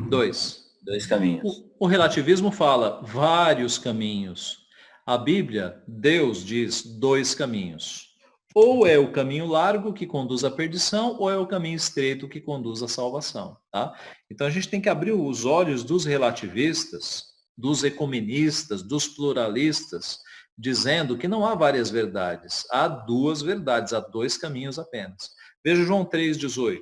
2 caminhos. O relativismo fala vários caminhos. A Bíblia, Deus diz 2 caminhos. Ou é o caminho largo que conduz à perdição, ou é o caminho estreito que conduz à salvação. Tá? Então a gente tem que abrir os olhos dos relativistas, dos ecumenistas, dos pluralistas, dizendo que não há várias verdades. Há 2 verdades, há 2 caminhos apenas. Veja João 3,18.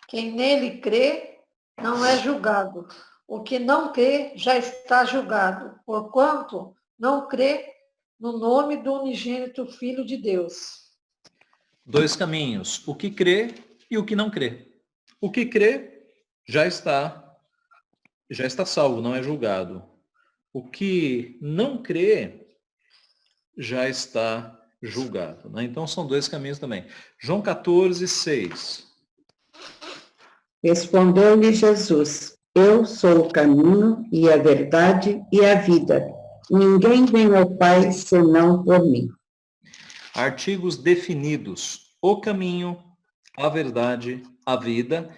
Quem nele crê não é julgado. O que não crê já está julgado, porquanto não crê no nome do unigênito Filho de Deus. 2 caminhos, o que crê e o que não crê. O que crê já está salvo, não é julgado. O que não crê já está julgado. Né? Então são 2 caminhos também. João 14, 6. Respondeu-lhe Jesus: Eu sou o caminho e a verdade e a vida. Ninguém vem ao Pai senão por mim. Artigos definidos: o caminho, a verdade, a vida.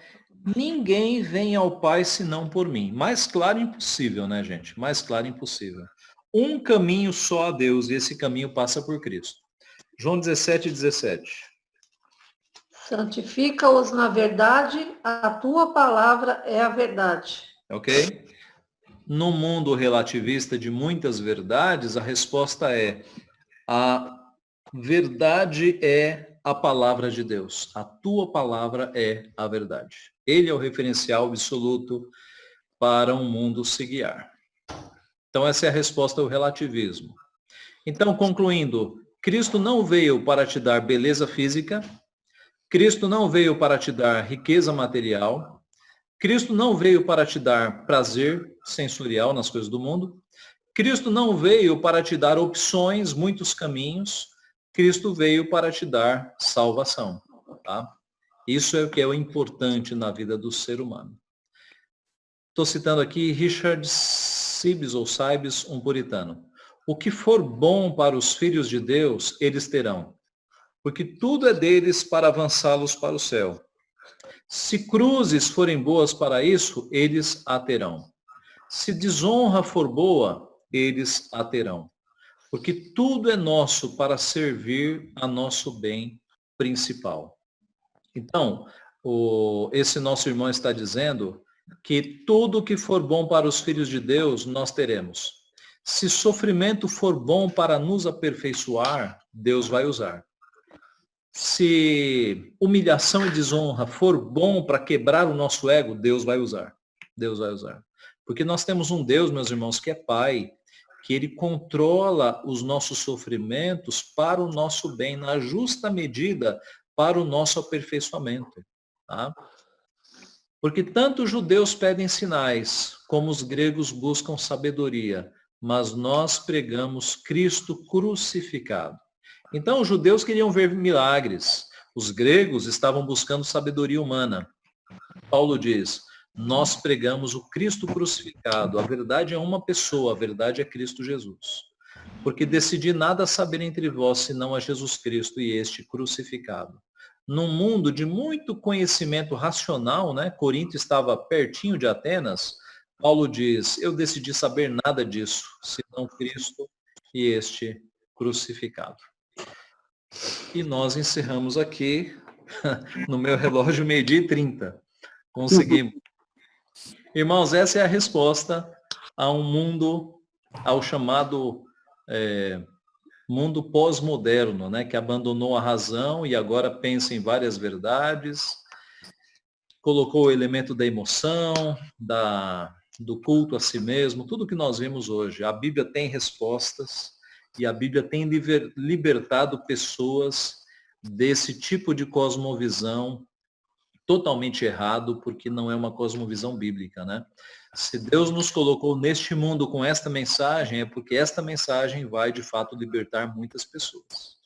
Ninguém vem ao Pai senão por mim. Mais claro impossível, né, gente? Mais claro impossível. Um caminho só a Deus, e esse caminho passa por Cristo. João 17, 17. Santifica-os na verdade, a tua palavra é a verdade. Ok? No mundo relativista de muitas verdades, a resposta é: a verdade é a palavra de Deus. A tua palavra é a verdade. Ele é o referencial absoluto para um mundo se guiar. Então essa é a resposta ao relativismo. Então, concluindo, Cristo não veio para te dar beleza física, Cristo não veio para te dar riqueza material, Cristo não veio para te dar prazer sensorial nas coisas do mundo, Cristo não veio para te dar opções, muitos caminhos, Cristo veio para te dar salvação. Tá? Isso é o que é o importante na vida do ser humano. Estou citando aqui Richard Sibbes, ou Saibes, um puritano. O que for bom para os filhos de Deus, eles terão, porque tudo é deles para avançá-los para o céu. Se cruzes forem boas para isso, eles a terão. Se desonra for boa, eles a terão. Porque tudo é nosso para servir a nosso bem principal. Então, esse nosso irmão está dizendo que tudo que for bom para os filhos de Deus, nós teremos. Se sofrimento for bom para nos aperfeiçoar, Deus vai usar. Se humilhação e desonra for bom para quebrar o nosso ego, Deus vai usar. Deus vai usar. Porque nós temos um Deus, meus irmãos, que é Pai, que Ele controla os nossos sofrimentos para o nosso bem, na justa medida para o nosso aperfeiçoamento. Tá? Porque tanto os judeus pedem sinais, como os gregos buscam sabedoria, mas nós pregamos Cristo crucificado. Então, os judeus queriam ver milagres, os gregos estavam buscando sabedoria humana. Paulo diz, nós pregamos o Cristo crucificado, a verdade é uma pessoa, a verdade é Cristo Jesus. Porque decidi nada saber entre vós, senão a Jesus Cristo e este crucificado. Num mundo de muito conhecimento racional, né? Corinto estava pertinho de Atenas, Paulo diz, eu decidi saber nada disso, senão Cristo e este crucificado. E nós encerramos aqui, no meu relógio, 12h30. Conseguimos. Irmãos, essa é a resposta a um mundo, ao chamado mundo pós-moderno, né, que abandonou a razão e agora pensa em várias verdades, colocou o elemento da emoção, do culto a si mesmo, tudo que nós vemos hoje. A Bíblia tem respostas e a Bíblia tem libertado pessoas desse tipo de cosmovisão totalmente errado, porque não é uma cosmovisão bíblica, né? Se Deus nos colocou neste mundo com esta mensagem, é porque esta mensagem vai, de fato, libertar muitas pessoas.